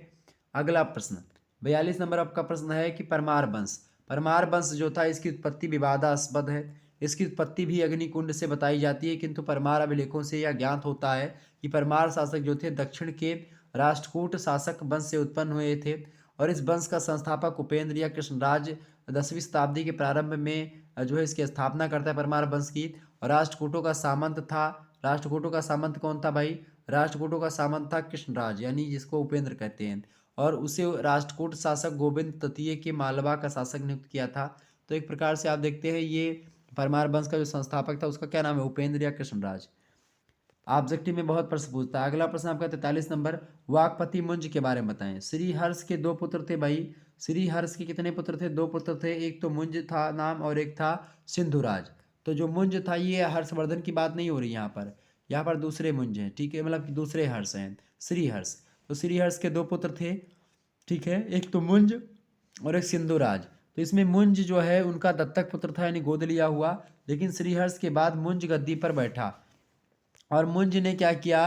[SPEAKER 1] अगला प्रश्न 42 नंबर आपका प्रश्न है कि परमार वंश, परमार वंश जो था इसकी उत्पत्ति विवादास्पद है। इसकी उत्पत्ति भी अग्निकुंड से बताई जाती है, किंतु परमार अभिलेखों से यह ज्ञात होता है कि परमार शासक जो थे दक्षिण के राष्ट्रकूट शासक वंश से उत्पन्न हुए थे। और इस वंश का संस्थापक उपेंद्र या कृष्णराज 10वीं शताब्दी के प्रारंभ में जो है इसकी स्थापना करता है परमार वंश की। और राष्ट्रकूटों का सामंत था, राष्ट्रकूटों का सामंत कौन था भाई, राष्ट्रकूटों का सामंत था कृष्णराज यानी जिसको उपेंद्र कहते हैं। और उसे राष्ट्रकूट शासक गोविंद तृतीय के मालवा का शासक नियुक्त किया था। तो एक प्रकार से आप देखते हैं ये परमार वंश का जो संस्थापक था उसका क्या नाम है, उपेंद्र या कृष्णराज। ऑब्जेक्टिव में बहुत प्रश्न पूछता है। अगला प्रश्न आपका 43 नंबर, वाकपति मुंज के बारे में बताएं। श्री हर्ष के दो पुत्र थे भाई, श्री हर्ष के कितने पुत्र थे, दो पुत्र थे। एक तो मुंज था नाम और एक था सिंधुराज। तो जो मुंज था ये हर्षवर्धन की बात नहीं हो रही यहाँ पर, यहाँ पर दूसरे मुंज हैं। ठीक है, मतलब कि दूसरे हर्ष हैं, श्री हर्ष। तो श्री हर्ष के दो पुत्र थे। ठीक है, एक तो मुंज और एक सिंधुराज। तो इसमें मुंज जो है उनका दत्तक पुत्र था यानी गोद लिया हुआ, लेकिन श्रीहर्ष के बाद मुंज गद्दी पर बैठा। और मुंज ने क्या किया,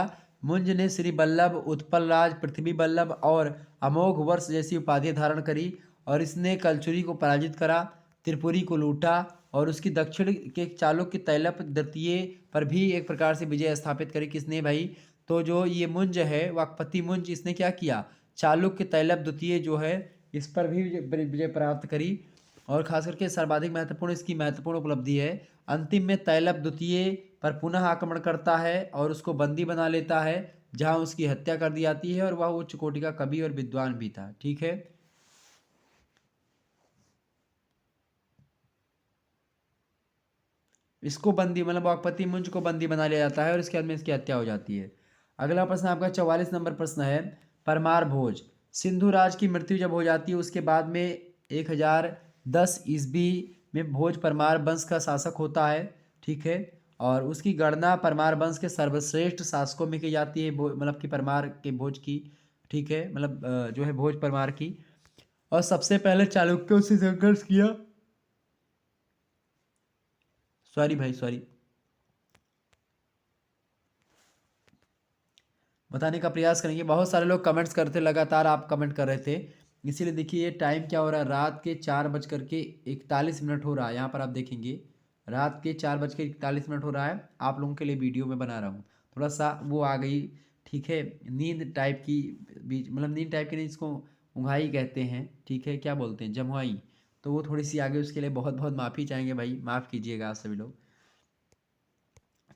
[SPEAKER 1] मुंज ने श्री वल्लभ, उत्पल राज, पृथ्वी वल्लभ और अमोघ वर्ष जैसी उपाधि धारण करी। और इसने कलचुरी को पराजित करा, त्रिपुरी को लूटा और उसकी दक्षिण के चालुक्य तैलप द्वितीय पर भी एक प्रकार से विजय स्थापित करी। किसने भाई, तो जो ये मुंज है वाकपति मुंज, इसने क्या किया, चालुक्य तैलप द्वितीय जो है इस पर भी विजय प्राप्त करी। और खास करके सर्वाधिक महत्वपूर्ण इसकी महत्वपूर्ण उपलब्धि है, अंतिम में तैलप द्वितीय पर पुनः आक्रमण करता है और उसको बंदी बना लेता है, जहां उसकी हत्या कर दी जाती है। और वह उच्च कोटि का कवि और विद्वान भी था। ठीक है, इसको बंदी मतलब वाकपति मुंज को बंदी बना लिया जाता है और इसके बाद में इसकी हत्या हो जाती है। अगला प्रश्न आपका 44 नंबर प्रश्न है, परमार भोज, सिंधु राज की मृत्यु जब हो जाती है उसके बाद में 1010 ईस्वी में भोज परमार वंश का शासक होता है। ठीक है, और उसकी गणना परमार वंश के सर्वश्रेष्ठ शासकों में की जाती है, मतलब कि परमार के भोज की। ठीक है, मतलब जो है भोज परमार की। और सबसे पहले चालुक्यों से संघर्ष किया, सॉरी भाई सॉरी, बताने का प्रयास करेंगे। बहुत सारे लोग कमेंट्स करते, लगातार आप कमेंट कर रहे थे इसीलिए देखिए ये टाइम क्या हो रहा है, रात के 4:41 हो रहा है। यहाँ पर आप देखेंगे रात के 4:41 हो रहा है। आप लोगों के लिए वीडियो में बना रहा हूँ। थोड़ा सा वो आ गई, ठीक है, नींद टाइप की, बीच मतलब नींद टाइप की नहीं, इसको उंघाई कहते हैं, ठीक है, क्या बोलते हैं, जमुआई। तो वो थोड़ी सी आ गई, उसके लिए बहुत बहुत माफ़ी चाहेंगे भाई, माफ़ कीजिएगा आप सभी लोग।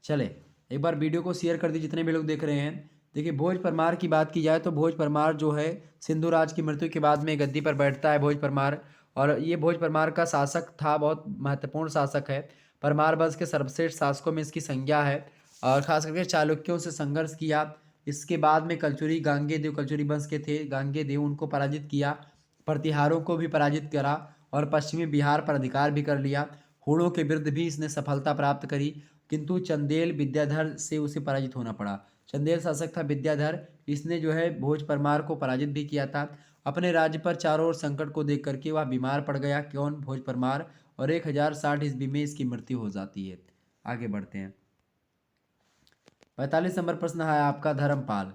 [SPEAKER 1] चले, एक बार वीडियो को शेयर कर दीजिए जितने भी लोग देख रहे हैं। देखिए भोज परमार की बात की जाए तो भोज परमार जो है सिंधु राज की मृत्यु के बाद में गद्दी पर बैठता है भोज परमार। और ये भोज परमार का शासक था, बहुत महत्वपूर्ण शासक है। परमार वंश के सर्वश्रेष्ठ शासकों में इसकी संज्ञा है। और खास करके चालुक्यों से संघर्ष किया। इसके बाद में कलचुरी गांगे देव, कलचुरी वंश के थे गांगे देव, उनको पराजित किया। प्रतिहारों को भी पराजित करा और पश्चिमी बिहार पर अधिकार भी कर लिया। होड़ों के विरुद्ध भी इसने सफलता प्राप्त करी, किंतु चंदेल विद्याधर से उसे पराजित होना पड़ा। चंदेल शासक था विद्याधर, इसने जो है भोज परमार को पराजित भी किया था। अपने राज्य पर चारों ओर संकट को देख करके वह बीमार पड़ गया, कौन, भोज परमार। और 1060 ईस्वी में इसकी मृत्यु हो जाती है। आगे बढ़ते हैं। 45 नंबर प्रश्न है आपका, धर्मपाल।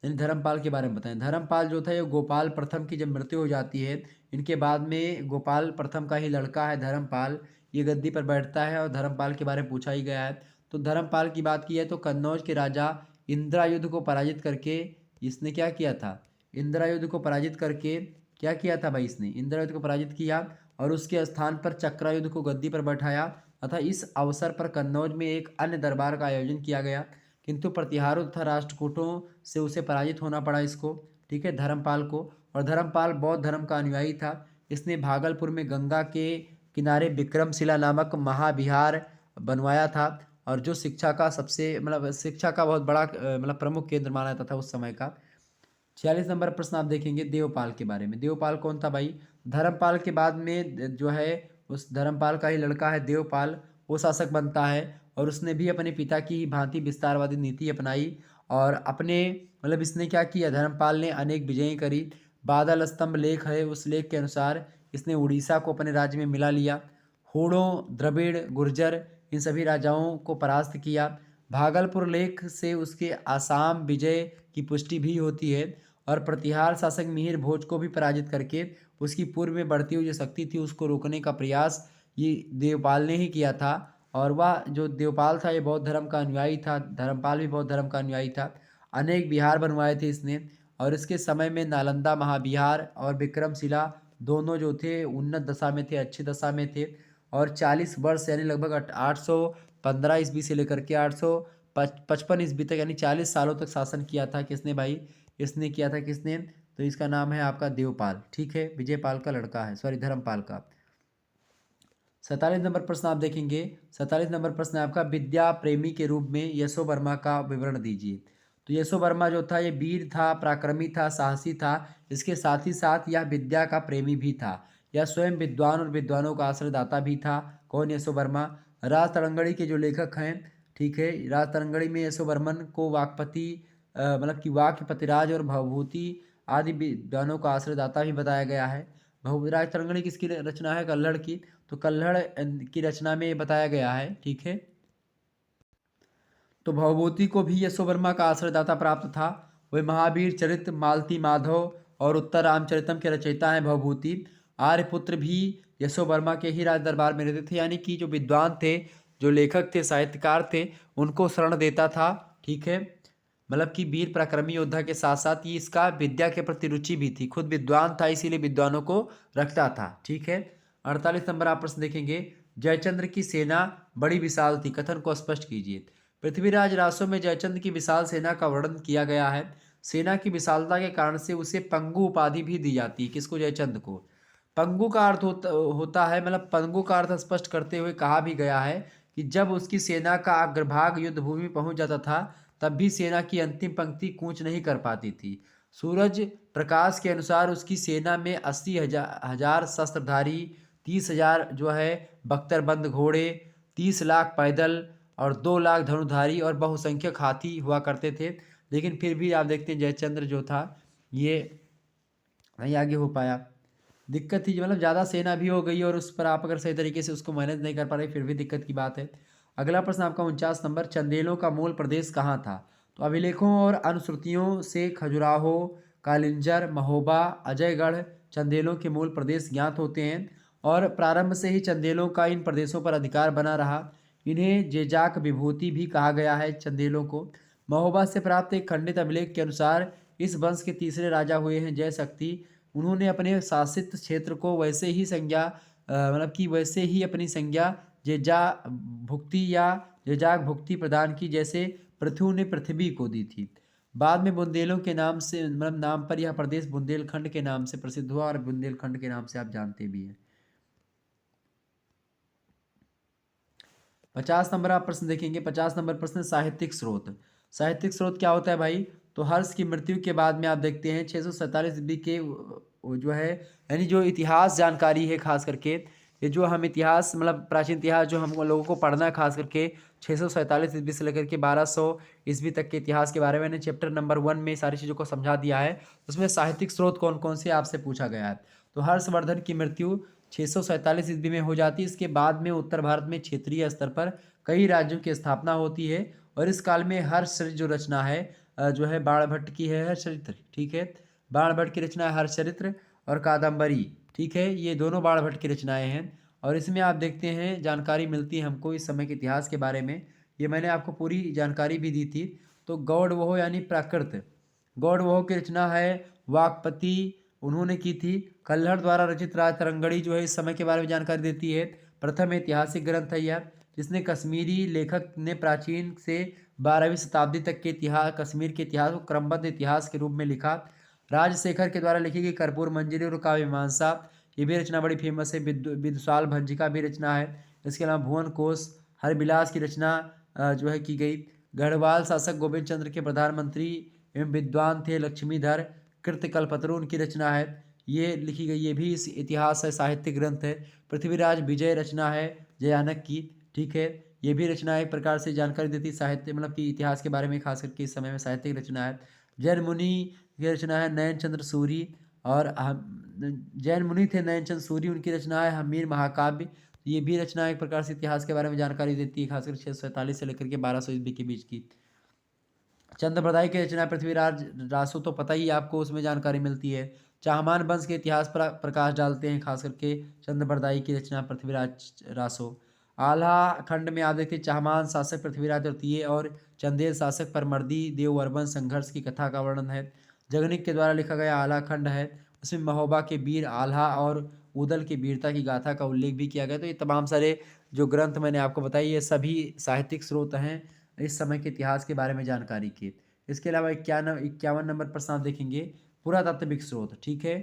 [SPEAKER 1] यानी धर्मपाल के बारे में बताएं। धर्मपाल जो था ये गोपाल प्रथम की जब मृत्यु हो जाती है, इनके बाद में गोपाल प्रथम का ही लड़का है धर्मपाल, ये गद्दी पर बैठता है। और धर्मपाल के बारे में पूछा ही गया है। तो धर्मपाल की बात की है तो कन्नौज के राजा इंद्रायुध को पराजित करके इसने क्या किया था, इंद्रायुध को पराजित करके क्या किया था भाई, इसने इंद्रायुध को पराजित किया और उसके स्थान पर चक्रयुध को गद्दी पर बैठाया तथा इस अवसर पर कन्नौज में एक अन्य दरबार का आयोजन किया गया, किंतु प्रतिहारों तथा राष्ट्रकूटों से उसे पराजित होना पड़ा इसको, ठीक है, धर्मपाल को। और धर्मपाल बौद्ध धर्म का अनुयायी था। इसने भागलपुर में गंगा के किनारे विक्रमशिला नामक महाविहार बनवाया था, और जो शिक्षा का सबसे मतलब शिक्षा का बहुत बड़ा मतलब प्रमुख केंद्र माना जाता था उस समय का। 46 नंबर प्रश्न आप देखेंगे देवपाल के बारे में। देवपाल कौन था भाई, धर्मपाल के बाद में जो है उस धर्मपाल का ही लड़का है देवपाल, वो शासक बनता है। और उसने भी अपने पिता की ही भांति विस्तारवादी नीति अपनाई। और अपने मतलब इसने क्या किया, धर्मपाल ने अनेक विजयें करी। बादल स्तंभ लेख है, उस लेख के अनुसार इसने उड़ीसा को अपने राज्य में मिला लिया। होड़ों, द्रविड़, गुर्जर, इन सभी राजाओं को परास्त किया। भागलपुर लेख से उसके आसाम विजय की पुष्टि भी होती है। और प्रतिहार शासक मिहिर भोज को भी पराजित करके उसकी पूर्व में बढ़ती हुई जो शक्ति थी उसको रोकने का प्रयास ये देवपाल ने ही किया था। और वह जो देवपाल था ये बौद्ध धर्म का अनुयायी था, धर्मपाल भी बौद्ध धर्म का अनुयायी था। अनेक विहार बनवाए थे इसने। और इसके समय में नालंदा महाविहार और विक्रमशिला दोनों जो थे उन्नत दशा में थे, अच्छी दशा में थे। और 40 वर्ष यानी लगभग 815 ईस्वी से लेकर के 855 ईस्वी तक यानी 40 सालों तक शासन किया था किसने भाई, इसने किया था, किसने, तो इसका नाम है आपका देवपाल, ठीक है, विजयपाल का लड़का है, सॉरी धर्मपाल का। 47 नंबर प्रश्न आप देखेंगे। 47 नंबर प्रश्न है आपका, विद्या प्रेमी के रूप में यशोवर्मा का विवरण दीजिए। तो यशोवर्मा जो था ये वीर था, पराक्रमी था, साहसी था। इसके साथ ही साथ यह विद्या का प्रेमी भी था। यह स्वयं विद्वान और विद्वानों का आश्रयदाता भी था। कौन, यशोवर्मा। राज तरंगड़ी के जो लेखक हैं, ठीक है, राज तरंगड़ी में यशोवर्मन को वाक्पति मतलब कि वाक्यपतिराज और भवभूति आदि विद्वानों का आश्रयदाता भी बताया गया है। राज तरंगड़ी किसकी रचना है, कल्हड़ की। तो कल्हड़ की रचना में ये बताया गया है, ठीक है। तो भवभूति को भी यशोवर्मा का आश्रयदाता प्राप्त था। वे महावीर चरित, मालती माधव और उत्तर रामचरितम के रचयिता हैं भवभूति। आर्यपुत्र भी यशोवर्मा के ही राज दरबार में रहते थे, यानी कि जो विद्वान थे, जो लेखक थे, साहित्यकार थे, उनको शरण देता था, ठीक है। मतलब कि वीर पराक्रमी योद्धा के साथ साथ ये इसका विद्या के प्रति रुचि भी थी, खुद विद्वान था इसीलिए विद्वानों को रखता था, ठीक है। 48 नंबर आप प्रश्न देखेंगे। जयचंद्र की सेना बड़ी विशाल थी, कथन को स्पष्ट कीजिए। पृथ्वीराज रासो में जयचंद्र की विशाल सेना का वर्णन किया गया है। सेना की विशालता के कारण से उसे पंगु उपाधि भी दी जाती है, किसको, जयचंद्र को। पंगु का अर्थ होता है मतलब पंगु का अर्थ स्पष्ट करते हुए कहा भी गया है कि जब उसकी सेना का अग्रभाग युद्ध भूमि पहुंच जाता था तब भी सेना की अंतिम पंक्ति कूच नहीं कर पाती थी। सूरज प्रकाश के अनुसार उसकी सेना में 80,000 शस्त्रधारी, 30,000 जो है बख्तरबंद घोड़े, 30 लाख पैदल और 2 लाख धनुधारी और बहुसंख्यक हाथी हुआ करते थे। लेकिन फिर भी आप देखते हैं जयचंद्र जो था ये नहीं आगे हो पाया। दिक्कत थी मतलब ज़्यादा सेना भी हो गई और उस पर आप अगर सही तरीके से उसको मैनेज नहीं कर पा रहे फिर भी दिक्कत की बात है। अगला प्रश्न आपका 49 नंबर, चंदेलों का मूल प्रदेश कहाँ था। तो अभिलेखों और अनुश्रुतियों से खजुराहो, कालिंजर, महोबा, अजयगढ़ चंदेलों के मूल प्रदेश ज्ञात होते हैं और प्रारंभ से ही चंदेलों का इन प्रदेशों पर अधिकार बना रहा। इन्हें जेजाक विभूति भी कहा गया है चंदेलों को। महोबा से प्राप्त एक खंडित अभिलेख के अनुसार इस वंश के तीसरे राजा हुए हैं जयशक्ति। उन्होंने अपने शासित क्षेत्र को वैसे ही संज्ञा मतलब कि वैसे ही अपनी संज्ञा जेजा भुक्ति या जेजाक भुक्ति प्रदान की जैसे पृथु ने पृथ्वी को दी थी। बाद में बुंदेलों के नाम से मतलब नाम पर यह प्रदेश बुंदेलखंड के नाम से प्रसिद्ध हुआ और बुंदेलखंड के नाम से आप जानते भी हैं। 50 नंबर आप प्रश्न देखेंगे। 50 नंबर प्रश्न साहित्यिक स्रोत। साहित्यिक स्रोत क्या होता है भाई? तो हर्ष की मृत्यु के बाद में आप देखते हैं 647 ईस्वी के जो है यानी जो इतिहास जानकारी है खास करके ये जो हम इतिहास मतलब प्राचीन इतिहास जो हम लोगों को पढ़ना है खास करके 647 ईस्वी से लेकर के 1200 ईस्वी तक के इतिहास के बारे में मैंने चैप्टर नंबर 1 में सारी चीज़ों को समझा दिया है। उसमें साहित्यिक स्रोत कौन कौन से आपसे पूछा गया है। तो हर्षवर्धन की मृत्यु 647 ईस्वी में हो जाती है। इसके बाद में उत्तर भारत में क्षेत्रीय स्तर पर कई राज्यों की स्थापना होती है और इस काल में हर्षचरित जो रचना है जो है बाणभट्ट की है हर्षचरित्र, ठीक है। बाणभट्ट की रचना है हर्षचरित्र और कादम्बरी, ठीक है। ये दोनों बाणभट्ट की रचनाएं हैं और इसमें आप देखते हैं जानकारी मिलती है हमको इस समय के इतिहास के बारे में। ये मैंने आपको पूरी जानकारी भी दी थी। तो गौड़वोह यानी प्राकृत, गौड़वोह की रचना है वाकपति, उन्होंने की थी। कल्हड़ द्वारा रचित राजतरंगड़ी जो है इस समय के बारे में जानकारी देती है। प्रथम ऐतिहासिक ग्रंथ है यह, जिसने कश्मीरी लेखक ने प्राचीन से 12वीं शताब्दी तक के इतिहास कश्मीर के इतिहास को क्रमबद्ध इतिहास के रूप में लिखा। राजशेखर के द्वारा लिखी गई कर्पूर मंजरी और काव्य मीमांसा ये भी रचना बड़ी फेमस है। विदुषाल भंजिका भी रचना है। इसके अलावा भुवन कोश हरबिलास की रचना जो है की गई। गढ़वाल शासक गोविंद चंद्र के प्रधानमंत्री एवं विद्वान थे लक्ष्मीधर कृतकल्पतरु उनकी रचना है, ये लिखी गई। ये भी इस इतिहास है, साहित्यिक ग्रंथ है। पृथ्वीराज विजय रचना है जयानक की, ठीक है। ये भी रचना एक प्रकार से जानकारी देती साहित्य मतलब कि इतिहास के बारे में, खास करके इस समय में साहित्यिक रचना है। जैन मुनि की रचना है नयन चंद्र सूरी और जैन मुनि थे नयन चंद्र सूरी, उनकी रचना है हमीर महाकाव्य। ये भी रचना एक प्रकार से इतिहास के बारे में जानकारी देती है, खासकर 647 से लेकर के 1200 ईस्वी के बीच की। चंद्रप्रदाय की रचना पृथ्वीराज रासो, तो पता ही आपको उसमें जानकारी मिलती है। चाहमान वंश के इतिहास पर प्रकाश डालते हैं खास करके चंद्रप्रदाय की रचना पृथ्वीराज रासो। आल्हा खंड में आप देखते हैं चाहमान शासक पृथ्वीराज तृतीय और चंदेल शासक परमर्दी देववर्मन संघर्ष की कथा का वर्णन है। जगनिक के द्वारा लिखा गया आल्हा खंड है, उसमें महोबा के वीर आल्हा और उदल की वीरता की गाथा का उल्लेख भी किया गया। तो ये तमाम सारे जो ग्रंथ मैंने आपको बताई ये सभी साहित्यिक स्रोत हैं इस समय के इतिहास के बारे में जानकारी की। इसके अलावा 51 नंबर प्रश्न आप देखेंगे पुरातात्विक स्रोत, ठीक है।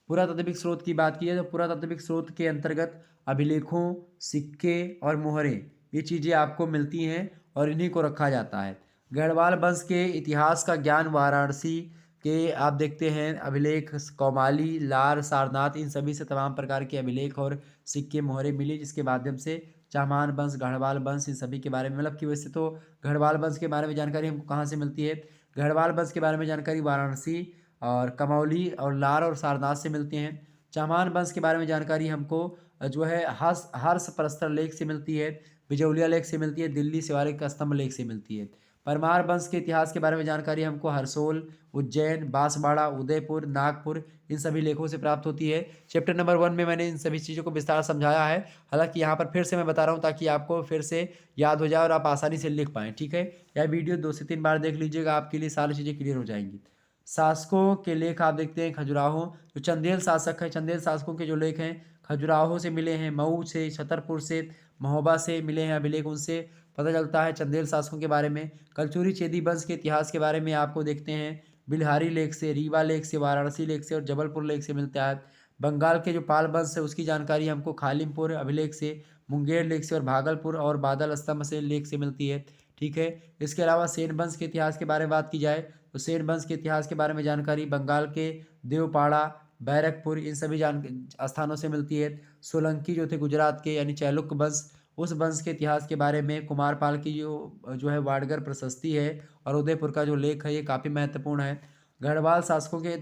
[SPEAKER 1] पुरातात्विक स्रोत की बात की है तो पुरातात्विक स्रोत के अंतर्गत अभिलेखों, सिक्के और मोहरें ये चीज़ें आपको मिलती हैं और इन्हीं को रखा जाता है। गढ़वाल वंश के इतिहास का ज्ञान वाराणसी के आप देखते हैं अभिलेख, कौमाली, लार, सारनाथ इन सभी से तमाम प्रकार के अभिलेख और सिक्के मोहरें मिली, जिसके माध्यम से चाहमान वंश, गढ़वाल वंश इन सभी के बारे में मतलब कि वैसे तो गढ़वाल वंश के बारे में जानकारी हमको कहाँ से मिलती है? गढ़वाल वंश के बारे में जानकारी वाराणसी और कमौली और लार और सारनाथ से मिलती हैं। चाहमान वंश के बारे में जानकारी हमको जो है हर्ष प्रस्तर लेख से मिलती है, बिजौलिया लेख से मिलती है, दिल्ली शिवालिक स्तंभ लेख से मिलती है। परमार वंश के इतिहास के बारे में जानकारी हमको हरसोल, उज्जैन, बांसवाड़ा, उदयपुर, नागपुर इन सभी लेखों से प्राप्त होती है। चैप्टर नंबर 1 में मैंने इन सभी चीज़ों को विस्तार समझाया है। हालांकि यहाँ पर फिर से मैं बता रहा हूँ ताकि आपको फिर से याद हो जाए और आप आसानी से लिख पाएँ, ठीक है। यह वीडियो 2 से 3 बार देख लीजिएगा, आपके लिए सारी चीज़ें क्लियर हो जाएंगी। शासकों के लेख आप देखते हैं खजुराहो, जो चंदेल शासक है, चंदेल शासकों के जो लेख हैं खजुराहो से मिले हैं, मऊ से, छतरपुर से, महोबा से मिले हैं अभिलेख, उनसे पता चलता है चंदेल शासकों के बारे में। कलचुरी चेदी वंश के इतिहास के बारे में आपको देखते हैं बिल्हारी लेख से, रीवा लेख से, वाराणसी लेख से और जबलपुर लेख से मिलता है। बंगाल के जो पाल वंश है उसकी जानकारी हमको खालिमपुर अभिलेख से, मुंगेर लेख से और भागलपुर और बादल स्तंभ से लेख से मिलती है, ठीक है। इसके अलावा सेन वंश के इतिहास के बारे में बात की जाए तो सेन वंश के इतिहास के बारे में जानकारी बंगाल के देवपाड़ा, बैरकपुर इन सभी स्थानों से मिलती है। सोलंकी जो थे गुजरात के यानी चालुक्य वंश, उस वंश के इतिहास के बारे में कुमारपाल की जो है वाडगर प्रशस्ति है और उदयपुर का जो लेख है ये काफ़ी महत्वपूर्ण है। गढ़वाल शासकों के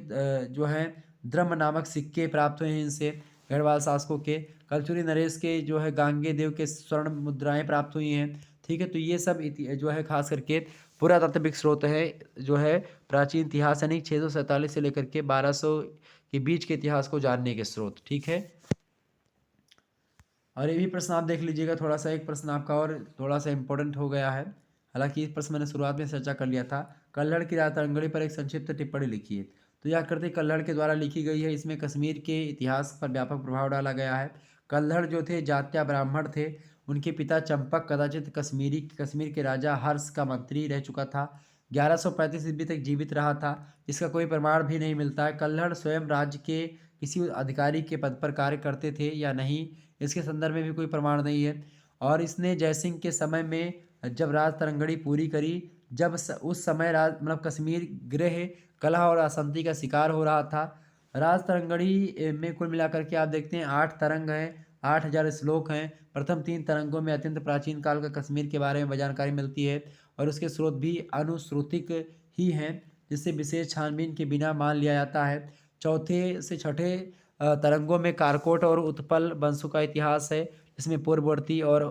[SPEAKER 1] जो हैं द्रम नामक सिक्के प्राप्त हुए हैं इनसे, गढ़वाल शासकों के। कलचुरी नरेश के जो है गांगे देव के स्वर्ण मुद्राएं प्राप्त हुई हैं, ठीक है। तो ये सब जो है खास करके पुरातात्विक स्रोत है जो है प्राचीन इतिहास यानी 647 से लेकर के 1200 के बीच के इतिहास को जानने के स्रोत। ठीक है, और ये भी प्रश्न आप देख लीजिएगा, थोड़ा सा एक प्रश्न आपका और थोड़ा सा इंपॉर्टेंट हो गया है। हालांकि इस प्रश्न मैंने शुरुआत में चर्चा कर लिया था। कल्हड़ की रात तरंगड़ी पर एक संक्षिप्त टिप्पणी लिखिए। तो यह कृति कल्हड़ के द्वारा लिखी गई है। इसमें कश्मीर के इतिहास पर व्यापक प्रभाव डाला गया है। कल्हड़ जो थे जात्या ब्राह्मण थे। उनके पिता चंपक कदाचित कश्मीर के राजा हर्ष का मंत्री रह चुका था। 1135 ईस्वी तक जीवित रहा था। इसका कोई प्रमाण भी नहीं मिलता है। कल्हड़ स्वयं राज्य के किसी अधिकारी के पद पर कार्य करते थे या नहीं, इसके संदर्भ में भी कोई प्रमाण नहीं है। और इसने जयसिंह के समय में जब राज तरंगड़ी पूरी करी, उस समय राज मतलब कश्मीर गृह कलह और अशांति का शिकार हो रहा था। राज तरंगड़ी में कुल मिलाकर के आप देखते हैं 8 तरंग हैं, 8000 श्लोक हैं। प्रथम 3 तरंगों में अत्यंत प्राचीन काल का कश्मीर के बारे में जानकारी मिलती है और उसके स्रोत भी अनुश्रुतिक ही हैं, जिससे विशेष छानबीन के बिना मान लिया जाता है। चौथे से छठे तरंगों में कारकोट और उत्पल वंशों का इतिहास है, जिसमें पूर्ववर्ती और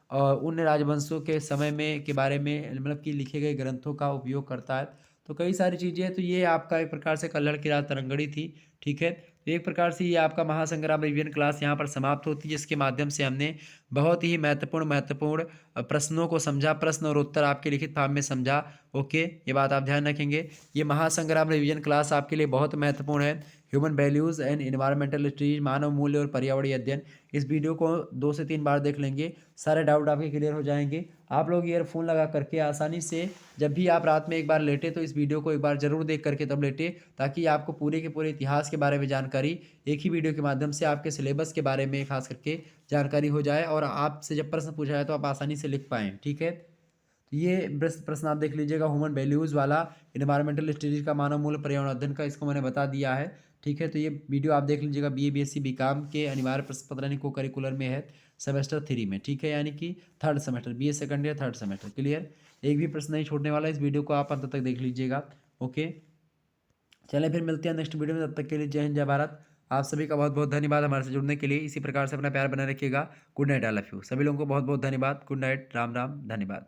[SPEAKER 1] अन्य राजवंशों के समय में के बारे में मतलब कि लिखे गए ग्रंथों का उपयोग करता है। तो कई सारी चीज़ें हैं। तो ये आपका एक प्रकार से कल्हड़ की रात तरंगड़ी थी। ठीक है, तो एक प्रकार से ये आपका महासंग्राम रिवीजन क्लास यहाँ पर समाप्त होती है, जिसके माध्यम से हमने बहुत ही महत्वपूर्ण प्रश्नों को समझा, प्रश्न और उत्तर आपके लिखित फॉर्म में समझा। ओके, ये बात आप ध्यान रखेंगे। ये महासंग्राम रिवीजन क्लास आपके लिए बहुत महत्वपूर्ण है। Human values and environmental studies, मानव मूल्य और पर्यावरणीय अध्ययन। इस वीडियो को 2 से 3 बार देख लेंगे, सारे डाउट आपके क्लियर हो जाएंगे। आप लोग ईयरफोन लगा करके आसानी से जब भी आप रात में एक बार लेटे तो इस वीडियो को एक बार जरूर देख करके तब लेटे, ताकि आपको पूरे के पूरे इतिहास के बारे में जानकारी एक ही वीडियो के माध्यम से आपके सिलेबस के बारे में खास करके जानकारी हो जाए और आपसे जब प्रश्न पूछा जाए तो आप आसानी से लिख पाएँ। ठीक है, तो ये प्रश्न आप देख लीजिएगा, ह्यूमन वैल्यूज़ वाला, इन्वायरमेंटल स्टडीज का, मानव मूल्य पर्यावरण अध्ययन का, इसको मैंने बता दिया है। ठीक है, तो ये वीडियो आप देख लीजिएगा। BA BSc BCom के अनिवार्य प्रश्न पत्र को करिकुलर में है सेमेस्टर 3 में। ठीक है, यानी कि 3rd semester, BA second year 3rd semester. Clear, एक भी प्रश्न नहीं छोड़ने वाला। इस वीडियो को आप अंत तक देख लीजिएगा। ओके, चलें फिर मिलते हैं नेक्स्ट वीडियो में। तब तक के लिए जय हिंद, जय भारत। आप सभी का बहुत बहुत धन्यवाद हमारे से जुड़ने के लिए। इसी प्रकार से अपना प्यार बनाए रखिएगा। Good night, I love you. सभी लोगों को बहुत बहुत धन्यवाद। गुड नाइट, राम राम, धन्यवाद।